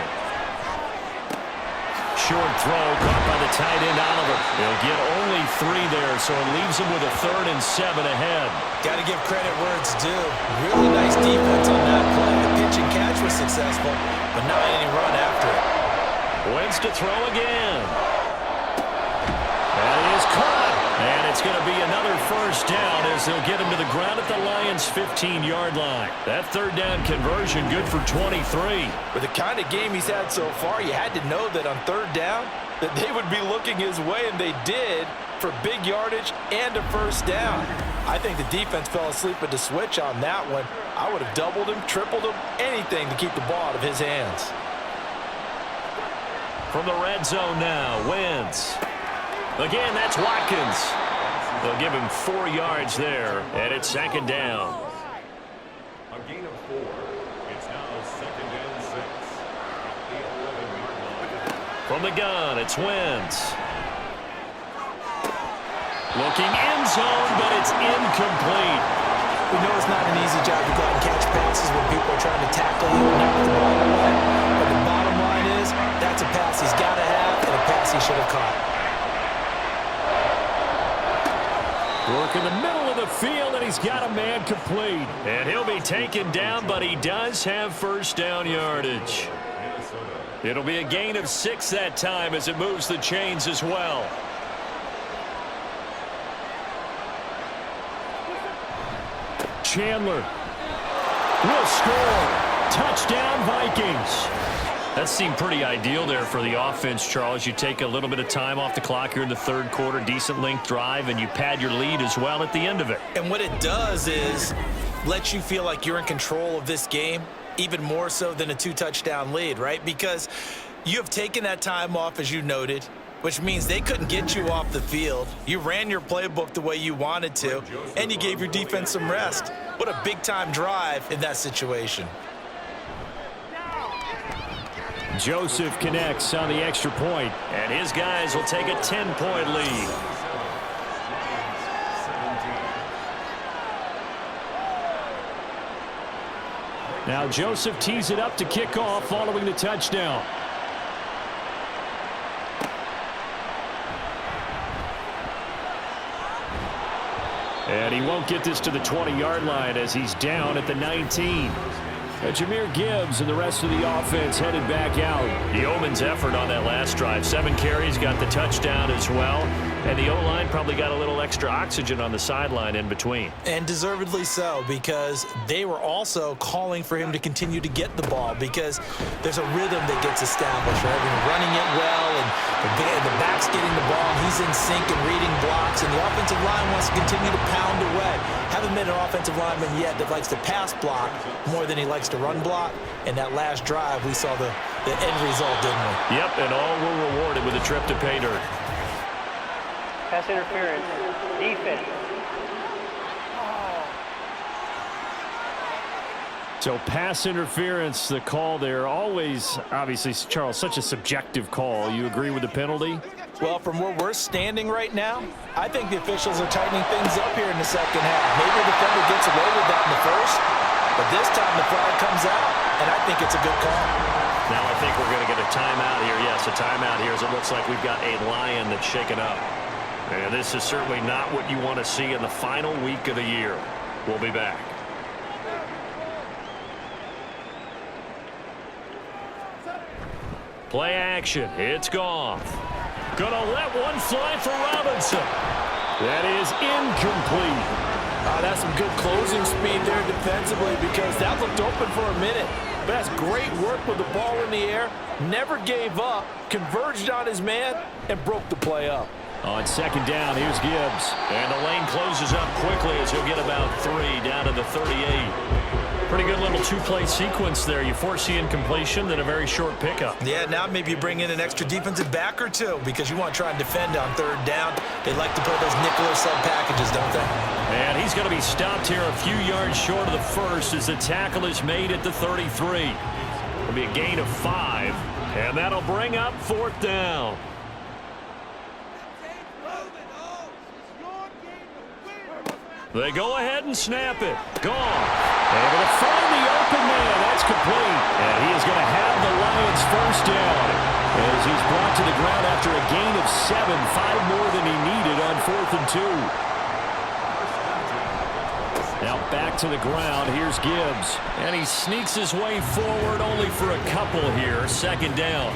S2: Short throw caught by the tight end Oliver. He'll get only 3 there, so it leaves him with a 3rd and 7 ahead.
S3: Got to give credit where it's due. Really nice defense on that play. The pitch and catch was successful, but not any run after it.
S2: Wentz to throw again. And it is caught. And it's going to be another 1st down as they'll get him to the ground at the Lions' 15-yard line. That 3rd down conversion good for 23.
S3: With the kind of game he's had so far, you had to know that on 3rd down that they would be looking his way, and they did, for big yardage and a 1st down. I think the defense fell asleep at the switch on that one. I would have doubled him, tripled him, anything to keep the ball out of his hands.
S2: From the red zone now, Wentz. Again, that's Watkins. They'll give him 4 yards there, and it's 2nd down.
S7: A gain of 4. It's now 2nd and 6. At the 11-yard line.
S2: From the gun, it's Wentz. Looking end zone, but it's incomplete.
S3: We know it's not an easy job to go out and catch passes when people are trying to tackle you and knock the ball away. But the bottom line is, that's a pass he's got to have and a pass he should have caught.
S5: Work in the middle of the field, and he's got a man complete.
S2: And he'll be taken down, but he does have 1st down yardage. It'll be a gain of 6 that time as it moves the chains as well.
S5: Chandler will score. Touchdown, Vikings.
S2: That seemed pretty ideal there for the offense, Charles. You take a little bit of time off the clock here in the 3rd quarter, decent length drive, and you pad your lead as well at the end of it.
S3: And what it does is let you feel like you're in control of this game, even more so than a 2-touchdown lead, right? Because you have taken that time off, as you noted, which means they couldn't get you off the field. You ran your playbook the way you wanted to, and you gave your defense some rest. What a big-time drive in that situation.
S5: Joseph connects on the extra point.
S2: And his guys will take a 10-point lead.
S5: Now Joseph tees it up to kick off following the touchdown. And he won't get this to the 20-yard line as he's down at the 19. Jahmyr Gibbs and the rest of the offense headed back out.
S2: Yeoman's effort on that last drive. 7 carries, got the touchdown as well. And the O-line probably got a little extra oxygen on the sideline in between.
S3: And deservedly so, because they were also calling for him to continue to get the ball, because there's a rhythm that gets established, right? When you're running it well and the back's getting the ball, He's in sync and reading blocks, and the offensive line wants to continue to pound away. Haven't met an offensive lineman yet that likes to pass block more than he likes to run block. And that last drive, we saw the end result, didn't we?
S2: Yep, and all were rewarded with a trip to pay dirt.
S8: Pass interference. Defense.
S5: So pass interference, the call there. Always, obviously, Charles, such a subjective call. You agree with the penalty?
S3: Well, from where we're standing right now, I think the officials are tightening things up here in the second half. Maybe the defender gets away with that in the first, but this time the flag comes out, and I think it's a good call.
S2: Now I think we're going to get a timeout here. Yes, a timeout here as it looks like we've got a Lion that's shaken up. And this is certainly not what you want to see in the final week of the year. We'll be back. Play action. It's Goff. Gonna let one fly for Robinson. That is incomplete.
S4: That's some good closing speed there defensively because that looked open for a minute. But that's great work with the ball in the air. Never gave up, converged on his man, and broke the play up.
S5: On second down, here's Gibbs.
S2: And the lane closes up quickly as he'll get about 3 down to the 38. Pretty good little two-play sequence there. You force the incompletion, then a very short pickup.
S3: Yeah, now maybe you bring in an extra defensive back or two because you want to try and defend on third down. They like to play those nickel or sub packages, don't they?
S2: And he's going to be stopped here a few yards short of the first as the tackle is made at the 33. It'll be a gain of 5, and that'll bring up 4th down. They go ahead and snap it. Gone. Able to find the open man. That's complete. And he is going to have the Lions first down as he's brought to the ground after a gain of 7, 5 more than he needed on 4th and 2. Now back to the ground. Here's Gibbs. And he sneaks his way forward only for a couple here. 2nd down.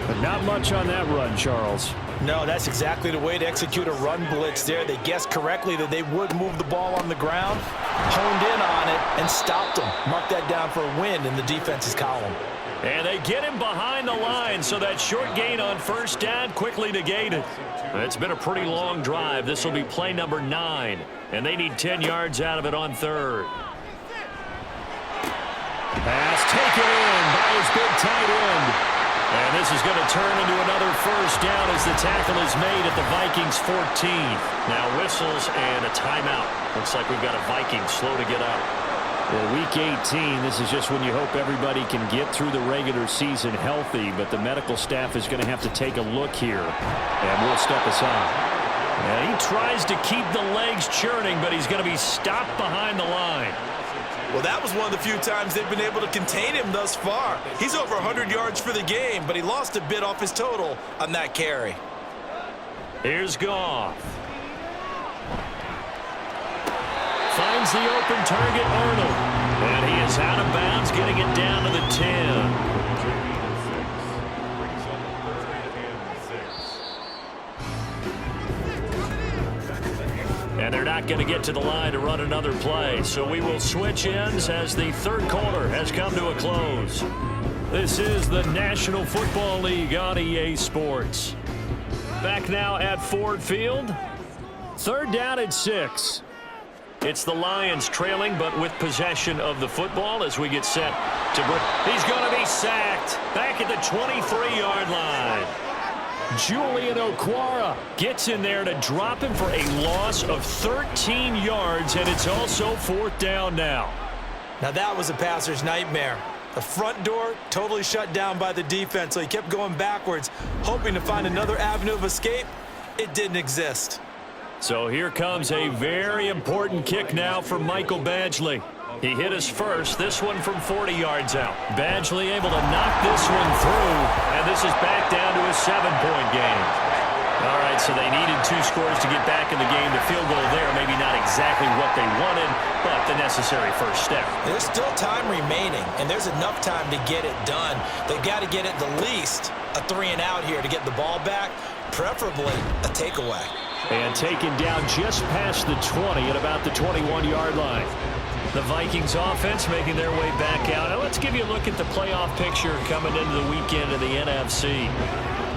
S5: But not much on that run, Charles.
S3: No, that's exactly the way to execute a run blitz there. They guessed correctly that they would move the ball on the ground, honed in on it, and stopped them. Mark that down for a win in the defense's column.
S2: And they get him behind the line, so that short gain on 1st down quickly negated. It's been a pretty long drive. This will be play number 9, and they need 10 yards out of it on 3rd. Pass taken in by his big tight end. And this is going to turn into another 1st down as the tackle is made at the Vikings 14. Now whistles and a timeout. Looks like we've got a Viking slow to get out.
S5: Well, week 18, this is just when you hope everybody can get through the regular season healthy, but the medical staff is going to have to take a look here, and we'll step aside.
S2: And he tries to keep the legs churning, but he's going to be stopped behind the line.
S3: Well, that was one of the few times they've been able to contain him thus far. He's over 100 yards for the game, but he lost a bit off his total on that carry.
S2: Here's Goff. Finds the open target, Arnold. And he is out of bounds, getting it down to the 10. And they're not going to get to the line to run another play. So we will switch ends as the 3rd quarter has come to a close. This is the National Football League on EA Sports. Back now at Ford Field. 3rd down and 6. It's the Lions trailing, but with possession of the football as we get set to break. He's going to be sacked back at the 23-yard line. Julian Okwara gets in there to drop him for a loss of 13 yards, and it's also 4th down now.
S3: Now that was a passer's nightmare. The front door totally shut down by the defense, so he kept going backwards, hoping to find another avenue of escape. It didn't exist.
S2: So here comes a very important kick now for Michael Badgley. He hit his first, this one from 40 yards out. Badgley able to knock this one through, and this is back down to a 7-point game. All right, so they needed 2 scores to get back in the game. The field goal there, maybe not exactly what they wanted, but the necessary first step.
S3: There's still time remaining, and there's enough time to get it done. They've got to get at the least a 3-and-out here to get the ball back, preferably a takeaway.
S5: And taken down just past the 20 at about the 21-yard line.
S2: The Vikings offense making their way back out. Now let's give you a look at the playoff picture coming into the weekend in the NFC.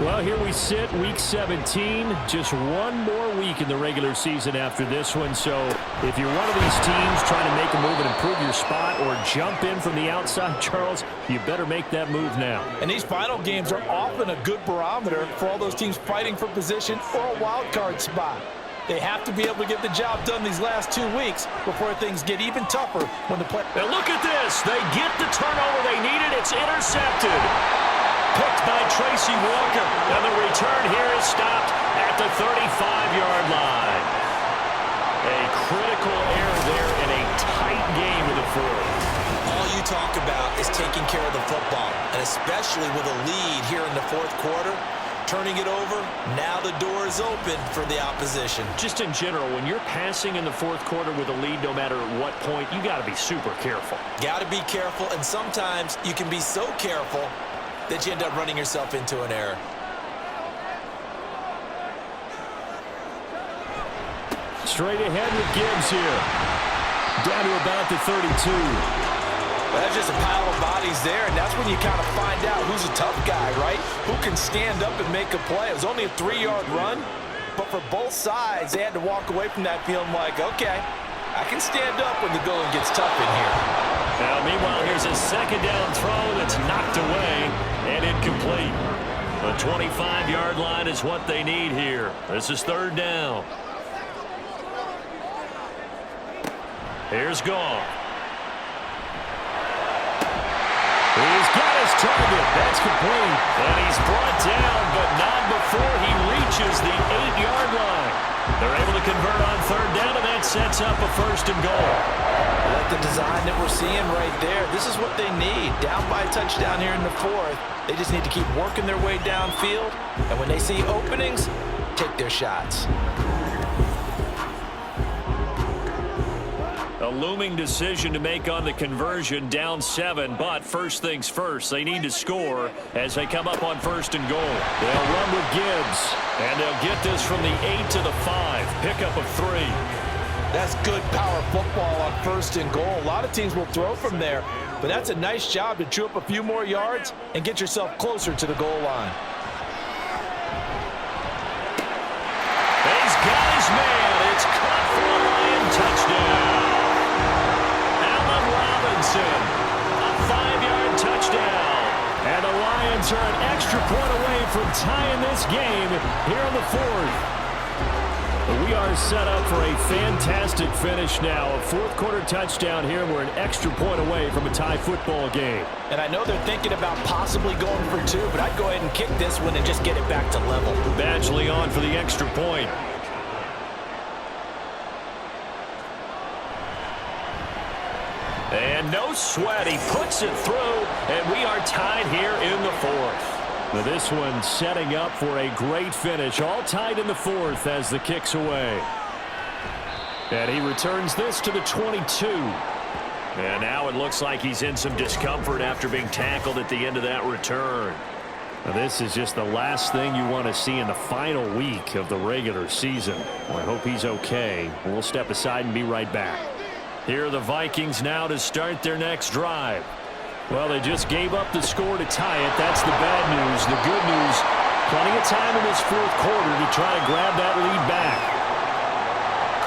S5: Well, here we sit, Week 17. Just one more week in the regular season after this one. So if you're one of these teams trying to make a move and improve your spot or jump in from the outside, Charles, you better make that move now.
S3: And these final games are often a good barometer for all those teams fighting for position or a wild card spot. They have to be able to get the job done these last 2 weeks before things get even tougher when the play.
S2: Now look at this. They get the turnover they needed. It's intercepted. Picked by Tracy Walker. And the return here is stopped at the 35-yard line. A critical error there in a tight game in the fourth.
S3: All you talk about is taking care of the football, and especially with a lead here in the fourth quarter. Turning it over, now the door is open for the opposition.
S2: Just in general, when you're passing in the fourth quarter with a lead, no matter at what point, you got to be super careful.
S3: Got to be careful, and sometimes you can be so careful that you end up running yourself into an error.
S5: Straight ahead with Gibbs here. Down to about the 32.
S3: Well, that's just a pile of bodies there, and that's when you kind of find out who's a tough guy, right? Who can stand up and make a play. It was only a 3-yard run, but for both sides, they had to walk away from that feeling like, okay, I can stand up when the going gets tough in here.
S2: Now, meanwhile, here's a second down throw that's knocked away and incomplete. The 25-yard line is what they need here. This is third down. Here's Goff. He's got his target. That's complete. And he's brought down, but not before he reaches the 8-yard line. They're able to convert on third down, and that sets up a first and goal.
S3: I like the design that we're seeing right there. This is what they need. Down by a touchdown here in the fourth. They just need to keep working their way downfield. And when they see openings, take their shots.
S2: A looming decision to make on the conversion, down 7, but first things first, they need to score as they come up on first and goal. They'll run with Gibbs, and they'll get this from the 8 to the 5, pickup of 3.
S3: That's good power football on first and goal. A lot of teams will throw from there, but that's a nice job to chew up a few more yards and get yourself closer to the goal line.
S2: He's got his man. It's caught for a Lion touchdown. A 5-yard touchdown. And the Lions are an extra point away from tying this game here in the fourth. We are set up for a fantastic finish now. A fourth-quarter touchdown here. We're an extra point away from a tie football game.
S3: And I know they're thinking about possibly going for 2, but I'd go ahead and kick this one and just get it back to level.
S2: Badgley on for the extra point. And no sweat, he puts it through, and we are tied here in the fourth.
S5: Now this one setting up for a great finish, all tied in the fourth as the kick's away. And he returns this to the 22.
S2: And now it looks like he's in some discomfort after being tackled at the end of that return.
S5: Now this is just the last thing you want to see in the final week of the regular season. Well, I hope he's okay. We'll step aside and be right back.
S2: Here are the Vikings now to start their next drive. Well, they just gave up the score to tie it. That's the bad news. The good news, plenty of time in this fourth quarter to try to grab that lead back.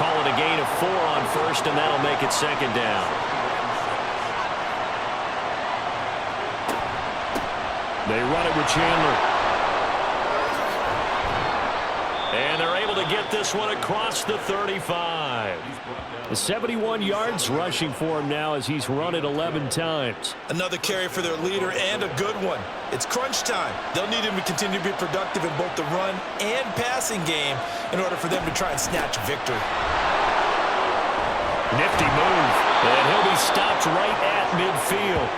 S2: Call it a gain of 4 on first, and that'll make it second down.
S5: They run it with Chandler.
S2: And they're able to get this one across the 35.
S5: 71 yards rushing for him now as he's run it 11 times.
S3: Another carry for their leader and a good one. It's crunch time. They'll need him to continue to be productive in both the run and passing game in order for them to try and snatch victory.
S2: Nifty move. And he'll be stopped right at midfield.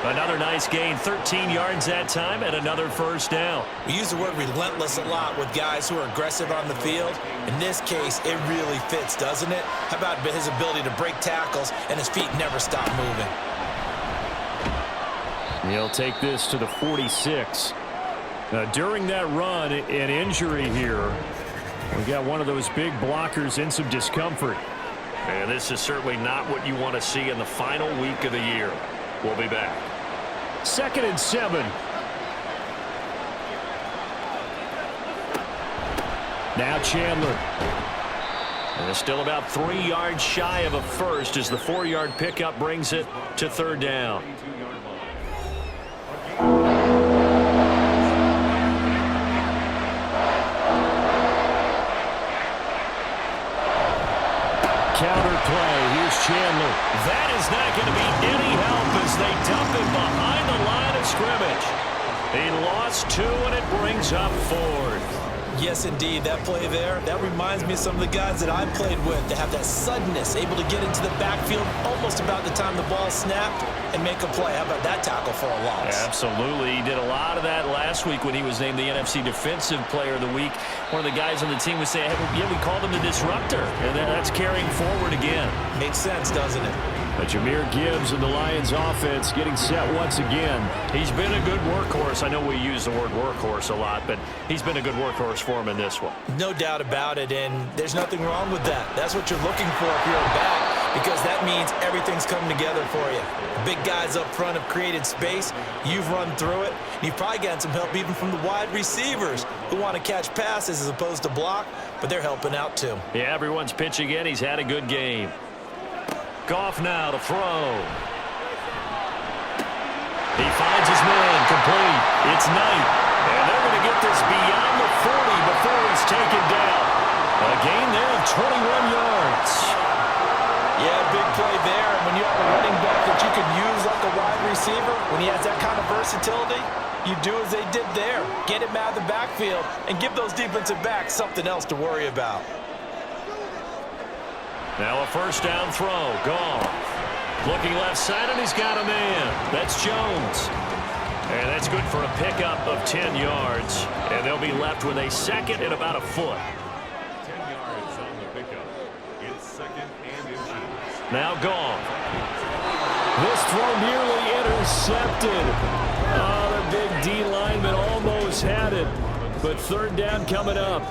S2: Another nice gain, 13 yards that time, and another first down.
S3: We use the word relentless a lot with guys who are aggressive on the field. In this case, it really fits, doesn't it? How about his ability to break tackles and his feet never stop moving?
S5: He'll take this to the 46. Now, during that run, an injury here. We got one of those big blockers in some discomfort.
S2: And this is certainly not what you want to see in the final week of the year. We'll be back.
S5: 2nd and 7. Now Chandler. And they're still about 3 yards shy of a first as the 4-yard pickup brings it to third down. Counter play. Here's Chandler. That is not going to be any help as they dump him behind the line of scrimmage. He lost 2, and it brings up 4th.
S3: Yes, indeed. That play there, that reminds me of some of the guys that I played with that have that suddenness, able to get into the backfield almost about the time the ball snapped and make a play. How about that tackle for a loss?
S5: Absolutely. He did a lot of that last week when he was named the NFC Defensive Player of the Week. One of the guys on the team was saying, hey, yeah, we called him the disruptor. And that's carrying forward again.
S3: Makes sense, doesn't it?
S5: But Jahmyr Gibbs and the Lions offense getting set once again. He's been a good workhorse. I know we use the word workhorse a lot, but he's been a good workhorse for him in this one.
S3: No doubt about it, and there's nothing wrong with that. That's what you're looking for if you're a back, because that means everything's coming together for you. The big guys up front have created space. You've run through it. You've probably gotten some help even from the wide receivers who want to catch passes as opposed to block, but they're helping out too.
S5: Yeah, everyone's pitching in. He's had a good game. Goff now to throw. He finds his man complete. It's Knight. And they're going to get this beyond the 40 before he's taken down. A gain there of 21 yards.
S3: Yeah, big play there. And when you have a running back that you can use like a wide receiver, when he has that kind of versatility, you do as they did there. Get him out of the backfield and give those defensive backs something else to worry about.
S5: Now a first down throw. Goff. Looking left side, and he's got a man. That's Jones. And that's good for a pickup of 10 yards. And they'll be left with a second and about a foot.
S7: 10 yards on the pickup. It's second and inches.
S5: Now Goff. This throw nearly intercepted. Oh, the big D lineman almost had it. But third down coming up.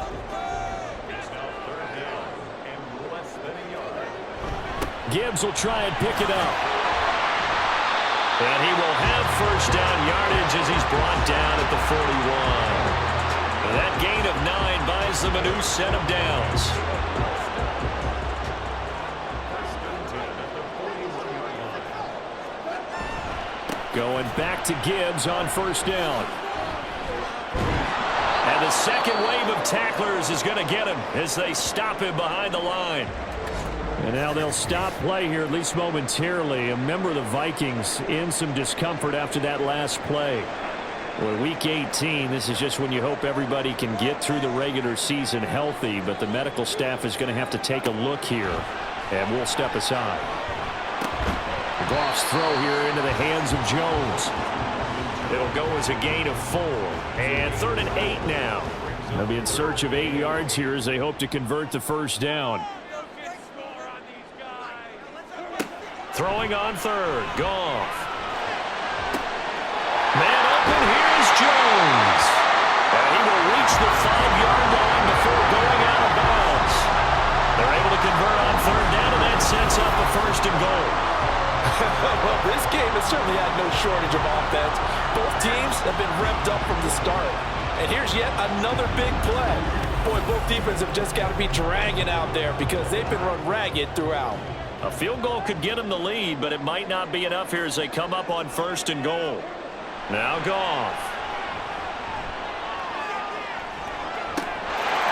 S5: Gibbs will try and pick it up. And he will have first down yardage as he's brought down at the 41. That gain of 9 buys them a new set of downs. Going back to Gibbs on first down. And the second wave of tacklers is going to get him as they stop him behind the line. And now they'll stop play here, at least momentarily. A member of the Vikings in some discomfort after that last play. Well, week 18, this is just when you hope everybody can get through the regular season healthy, but the medical staff is going to have to take a look here, and we'll step aside. Goff's throw here into the hands of Jones. It'll go as a gain of 4, and 3rd and 8 now. They'll be in search of 8 yards here as they hope to convert the first down. Throwing on 3rd, Goff. Man open, here's Jones. And he will reach the 5-yard line before going out of bounds. They're able to convert on 3rd down, and that sets up a 1st and goal.
S4: Well, this game has certainly had no shortage of offense. Both teams have been revved up from the start. And here's yet another big play. Boy, both defenses have just got to be dragging out there because they've been run ragged throughout.
S5: A field goal could get them the lead, but it might not be enough here as they come up on 1st and goal. Now Goff.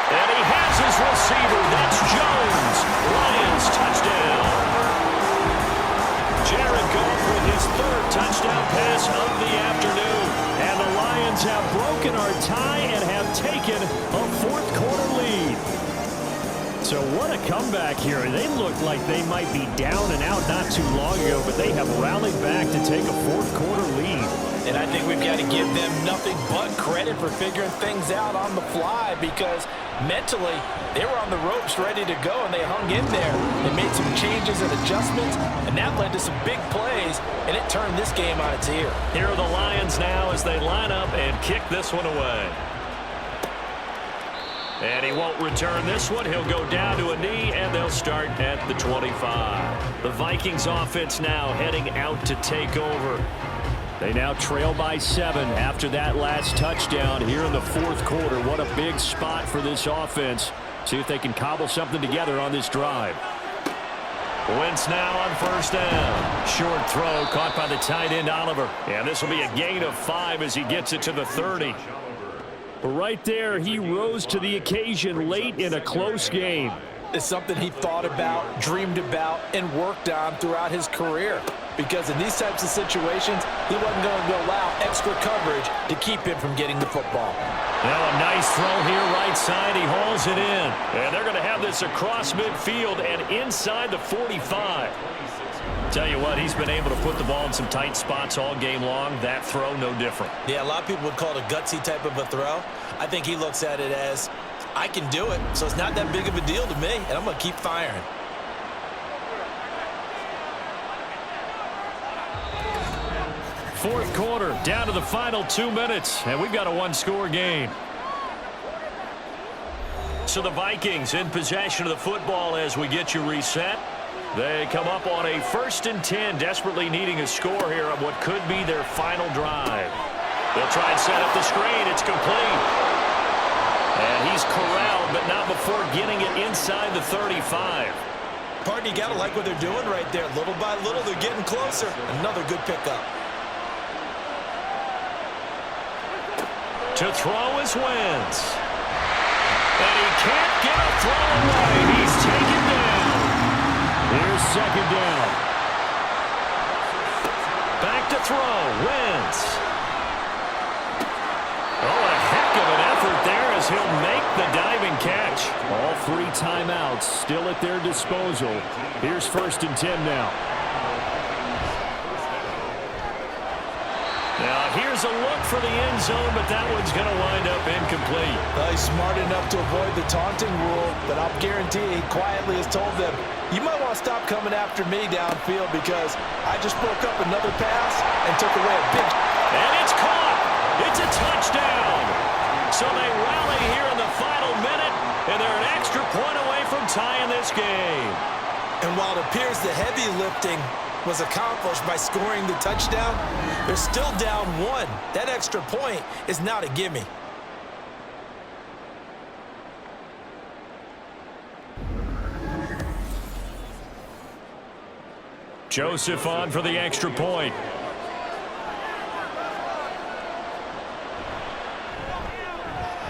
S5: And he has his receiver. That's Jones. Lions touchdown. Jared Goff with his 3rd touchdown pass of the afternoon. And the Lions have broken our tie and have taken a 4th quarter lead. So what a comeback here. They looked like they might be down and out not too long ago, but they have rallied back to take a 4th quarter lead.
S3: And I think we've got to give them nothing but credit for figuring things out on the fly because mentally they were on the ropes ready to go and they hung in there. They made some changes and adjustments, and that led to some big plays, and it turned this game on its ear.
S5: Here are the Lions now as they line up and kick this one away. And he won't return this one. He'll go down to a knee, and they'll start at the 25. The Vikings offense now heading out to take over. They now trail by 7 after that last touchdown here in the fourth quarter. What a big spot for this offense. See if they can cobble something together on this drive.
S2: Wentz now on first down. Short throw caught by the tight end Oliver. And this will be a gain of 5 as he gets it to the 30.
S5: Right there, he rose to the occasion late in a close game.
S3: It's something he thought about, dreamed about, and worked on throughout his career. Because in these types of situations, he wasn't going to allow extra coverage to keep him from getting the football.
S2: Now a nice throw here right side. He hauls it in. And they're going to have this across midfield and inside the 45. Tell you what, he's been able to put the ball in some tight spots all game long. That throw, no different.
S3: Yeah, a lot of people would call it a gutsy type of a throw. I think he looks at it as, I can do it, so it's not that big of a deal to me, and I'm going to keep firing.
S2: Fourth quarter, down to the final 2 minutes, and we've got a one-score game. So the Vikings in possession of the football as we get you reset. They come up on a 1st and 10, desperately needing a score here on what could be their final drive. They'll try and set up the screen. It's complete. And he's corralled, but not before getting it inside the 35.
S3: Pardon, you got to like what they're doing right there. Little by little, they're getting closer. Another good pickup.
S2: To throw is Wentz. And he can't get a throw away. He's taken down.
S5: Here's second down.
S2: Back to throw. Wentz. Oh, a heck of an effort there as he'll make the diving catch.
S5: All 3 timeouts still at their disposal. Here's 1st and 10 now.
S2: Now, here's a look for the end zone, but that one's going to wind up incomplete.
S3: Well, he's smart enough to avoid the taunting rule, but I'll guarantee he quietly has told them, you might want to stop coming after me downfield because I just broke up another pass and took away a big...
S2: And it's caught. It's a touchdown. So they rally here in the final minute, and they're an extra point away from tying this game.
S3: And while it appears the heavy lifting was accomplished by scoring the touchdown, they're still down 1. That extra point is not a gimme.
S2: Joseph on for the extra point.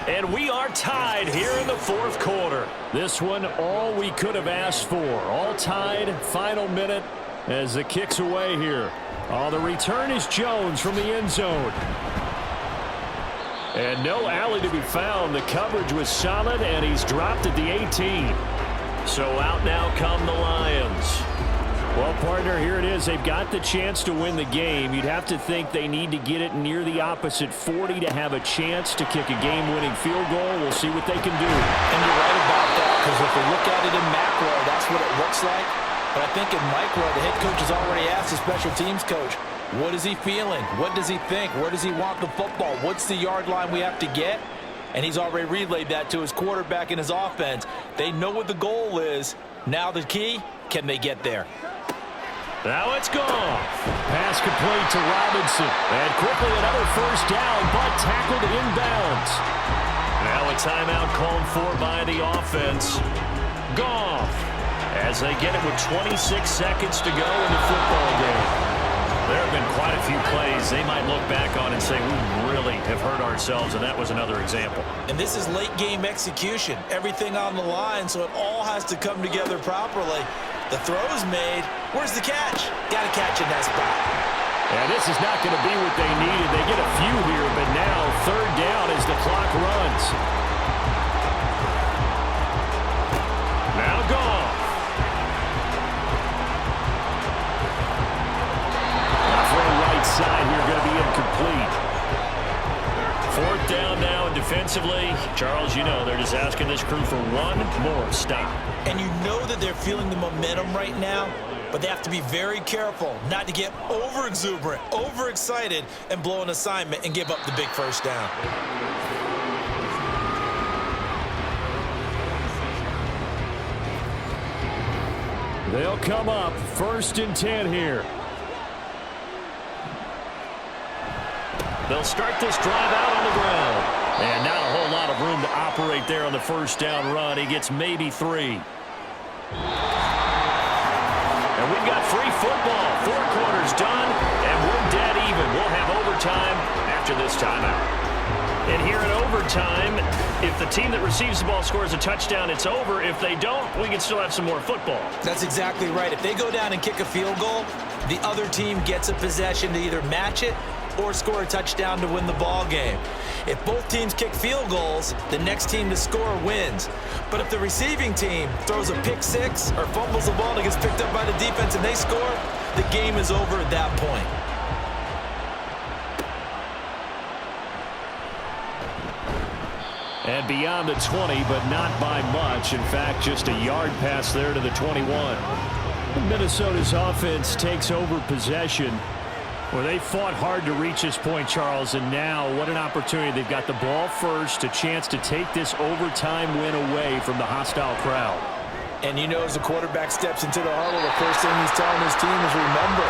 S2: And we are tied here in the fourth quarter.
S5: This one, all we could have asked for. All tied, final minute as the kick's away here. Oh, the return is Jones from the end zone. And no alley to be found. The coverage was solid, and he's dropped at the 18.
S2: So out now come the Lions.
S5: Well, partner, here it is. They've got the chance to win the game. You'd have to think they need to get it near the opposite 40 to have a chance to kick a game-winning field goal. We'll see what they can do.
S3: And you're right about that, because if we look at it in macro, that's what it looks like. But I think in micro, the head coach has already asked the special teams coach, what is he feeling? What does he think? Where does he want the football? What's the yard line we have to get? And he's already relayed that to his quarterback and his offense. They know what the goal is. Now the key, can they get there?
S2: Now it's gone.
S5: Pass complete to Robinson. And quickly another first down, but tackled inbounds.
S2: Now a timeout called for by the offense. Goff, as they get it with 26 seconds to go in the football game. There have been quite a few plays they might look back on and say, we really have hurt ourselves, and that was another example.
S3: And this is late game execution. Everything on the line, so it all has to come together properly. The throw's made. Where's the catch? Got to catch in that spot.
S5: And this is not going to be what they needed. They get a few here, but now third down as the clock runs.
S2: Now Goff.
S5: Right side here going to be incomplete.
S2: Fourth down now, and defensively, Charles, you know they're just asking this crew for one more stop.
S3: And you know that they're feeling the momentum right now, but they have to be very careful not to get over-exuberant, over-excited, and blow an assignment and give up the big first down.
S5: They'll come up 1st and 10 here.
S2: They'll start this drive out on the ground. And not a whole lot of room to operate there on the first down run. He gets maybe 3. And we've got free football. 4 quarters done, and we're dead even. We'll have overtime after this timeout. And here in overtime, if the team that receives the ball scores a touchdown, it's over. If they don't, we can still have some more football.
S3: That's exactly right. If they go down and kick a field goal, the other team gets a possession to either match it or score a touchdown to win the ball game. If both teams kick field goals, the next team to score wins. But if the receiving team throws a pick 6 or fumbles the ball and it gets picked up by the defense and they score, the game is over at that point.
S5: And beyond the 20, but not by much. In fact, just a yard pass there to the 21. Minnesota's offense takes over possession. Well, they fought hard to reach this point, Charles, and now what an opportunity. They've got the ball first, a chance to take this overtime win away from the hostile crowd.
S3: And you know, as the quarterback steps into the huddle, the first thing he's telling his team is, remember,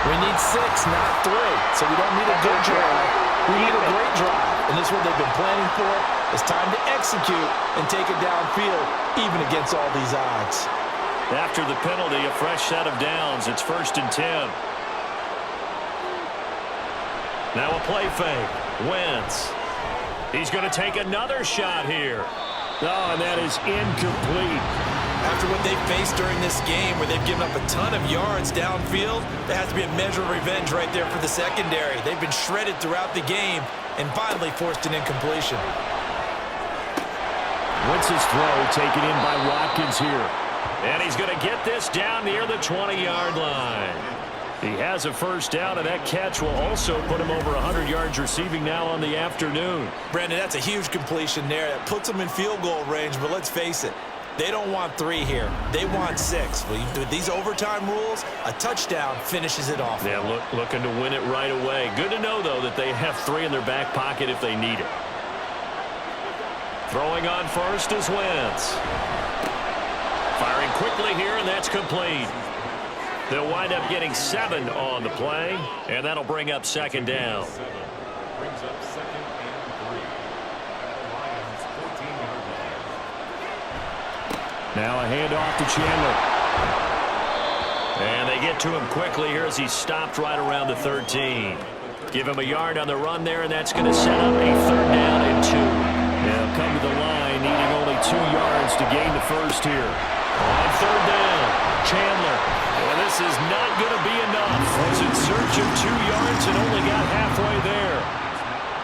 S3: we need 6, not 3. So we don't need a good drive. We need a great drive. And this is what they've been planning for. It's time to execute and take it downfield, even against all these odds.
S2: After the penalty, a fresh set of downs. It's 1st and 10. Now a play fake. Wentz. He's going to take another shot here.
S5: Oh, and that is incomplete.
S3: After what they've faced during this game, where they've given up a ton of yards downfield, there has to be a measure of revenge right there for the secondary. They've been shredded throughout the game and finally forced an incompletion.
S5: Wentz's throw taken in by Watkins here.
S2: And he's going to get this down near the 20-yard line. He has a first down, and that catch will also put him over 100 yards receiving now on the afternoon.
S3: Brandon, that's a huge completion there. That puts them in field goal range, but let's face it, they don't want 3 here. They want 6. With these overtime rules, a touchdown finishes it off.
S2: Yeah, looking to win it right away. Good to know, though, that they have 3 in their back pocket if they need it. Throwing on first is Wentz. Firing quickly here, and that's complete. They'll wind up getting 7 on the play, and that'll bring up 2nd down.
S7: Brings up 2nd and 3. Lions 14-yard line.
S5: Now a handoff to Chandler.
S2: And they get to him quickly here as he's stopped right around the 13. Give him a yard on the run there, and that's going to set up a 3rd down and 2.
S5: They'll come to the line, needing only 2 yards to gain the first here.
S2: On 3rd down, Chandler. And this is not going to be enough. Was in search of 2 yards and only got halfway there.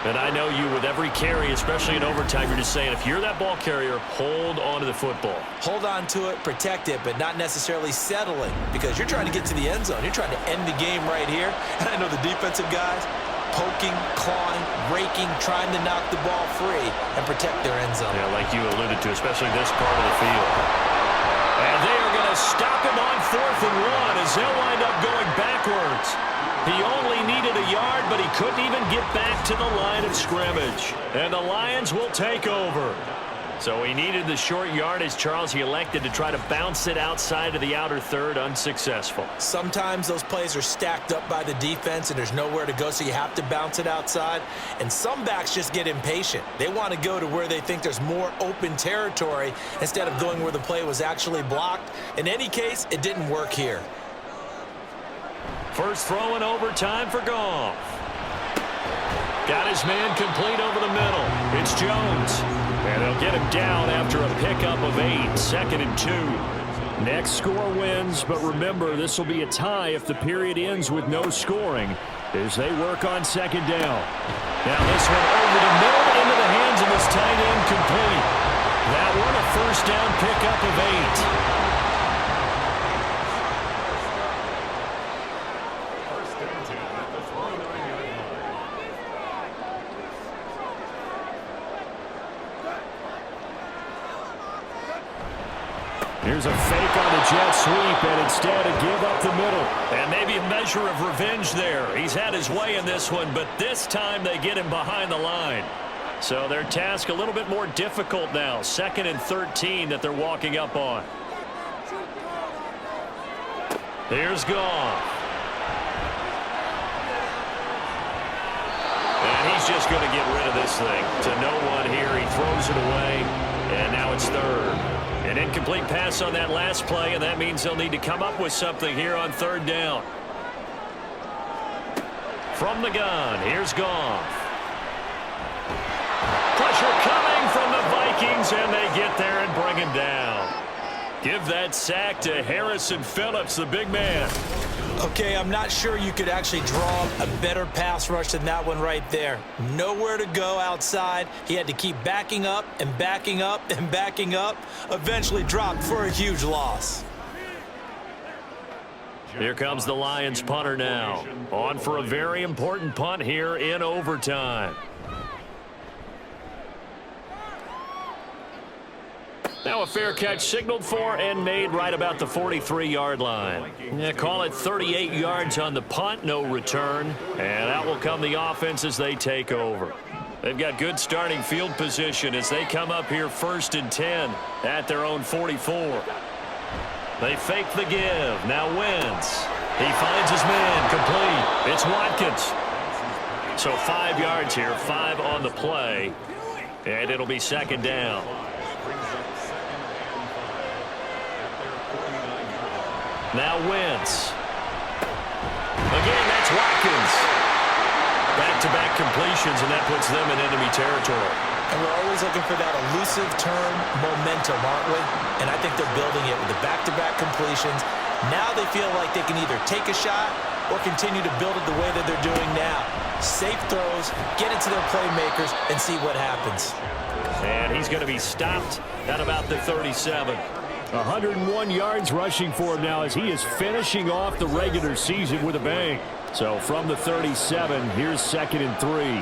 S2: And I know you, with every carry, especially in overtime, you're just saying, if you're that ball carrier, hold on to the football.
S3: Hold on to it, protect it, but not necessarily settling, because you're trying to get to the end zone. You're trying to end the game right here. And I know the defensive guys poking, clawing, raking, trying to knock the ball free and protect their end zone.
S2: Yeah, like you alluded to, especially this part of the field. And they are going to stop him on 4th and 1 as they'll wind up going backwards. He only needed a yard, but he couldn't even get back to the line of scrimmage. And the Lions will take over. So he needed the short yardage, Charles. He elected to try to bounce it outside of the outer third, unsuccessful.
S3: Sometimes those plays are stacked up by the defense and there's nowhere to go, so you have to bounce it outside. And some backs just get impatient. They want to go to where they think there's more open territory instead of going where the play was actually blocked. In any case, it didn't work here.
S2: First throw in overtime for Goff. Got his man complete over the middle. It's Jones. And they'll get him down after a pickup of 8. 2nd and 2.
S5: Next score wins, but remember, this will be a tie if the period ends with no scoring as they work on 2nd down.
S2: Now this one over the middle into the hands of this tight end complete. That one a first down pickup of 8.
S5: Here's a fake on the jet sweep, and instead a give up the middle.
S2: And maybe a measure of revenge there. He's had his way in this one, but this time they get him behind the line. So their task a little bit more difficult now. 2nd and 13 that they're walking up on. Here's Goff. And he's just going to get rid of this thing. To no one here. He throws it away, and now it's third. An incomplete pass on that last play, and that means they'll need to come up with something here on third down. From the gun, here's Goff. Pressure coming from the Vikings, and they get there and bring him down. Give that sack to Harrison Phillips, the big man.
S3: Okay, I'm not sure you could actually draw a better pass rush than that one right there. Nowhere to go outside. He had to keep backing up and backing up and backing up. Eventually dropped for a huge loss.
S2: Here comes the Lions punter now. On for a very important punt here in overtime. Now a fair catch signaled for and made right about the 43-yard line. Yeah, call it 38 yards on the punt, no return. And out will come the offense as they take over. They've got good starting field position as they come up here 1st and 10 at their own 44. They fake the give. Now Wentz. He finds his man. Complete. It's Watkins. So 5 yards here, 5 on the play. And it'll be 2nd down. Now Wentz. Again, that's Watkins. Back-to-back completions, and that puts them in enemy territory.
S3: And we're always looking for that elusive term, momentum, aren't we? And I think they're building it with the back-to-back completions. Now they feel like they can either take a shot or continue to build it the way that they're doing now. Safe throws, get it to their playmakers, and see what happens.
S2: And he's going to be stopped at about the 37.
S5: 101 yards rushing for him now as he is finishing off the regular season with a bang. So from the 37, here's 2nd and 3.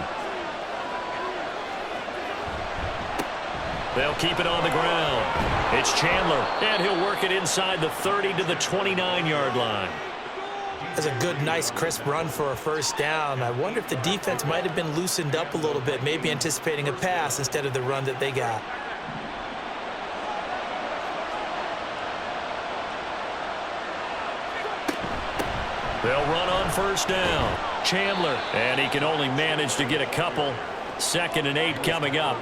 S2: They'll keep it on the ground. It's Chandler, and he'll work it inside the 30 to the 29-yard line.
S3: That's a good, nice, crisp run for a 1st down. I wonder if the defense might have been loosened up a little bit, maybe anticipating a pass instead of the run that they got.
S2: They'll run on 1st down. Chandler, and he can only manage to get a couple. 2nd and 8 coming up.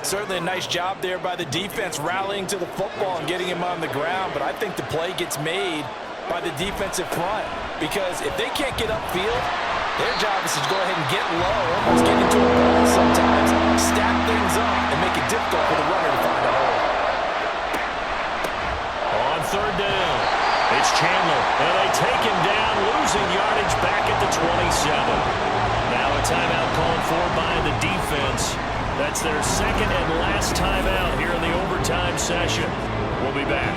S3: Certainly a nice job there by the defense rallying to the football and getting him on the ground, but I think the play gets made by the defensive front because if they can't get upfield, their job is to go ahead and get low, almost get into a ball sometimes, stack things up, and make it difficult for the runner to find a hole.
S2: On 3rd down, it's Chandler, and they take him down, losing yardage back at the 27. Now a timeout called for by the defense. That's their 2nd and last timeout here in the overtime session. We'll be back.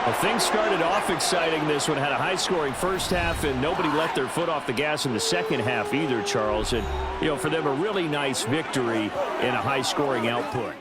S5: Well, things started off exciting. This one had a high-scoring 1st half, and nobody let their foot off the gas in the 2nd half either, Charles. And, you know, for them, a really nice victory in a high-scoring output.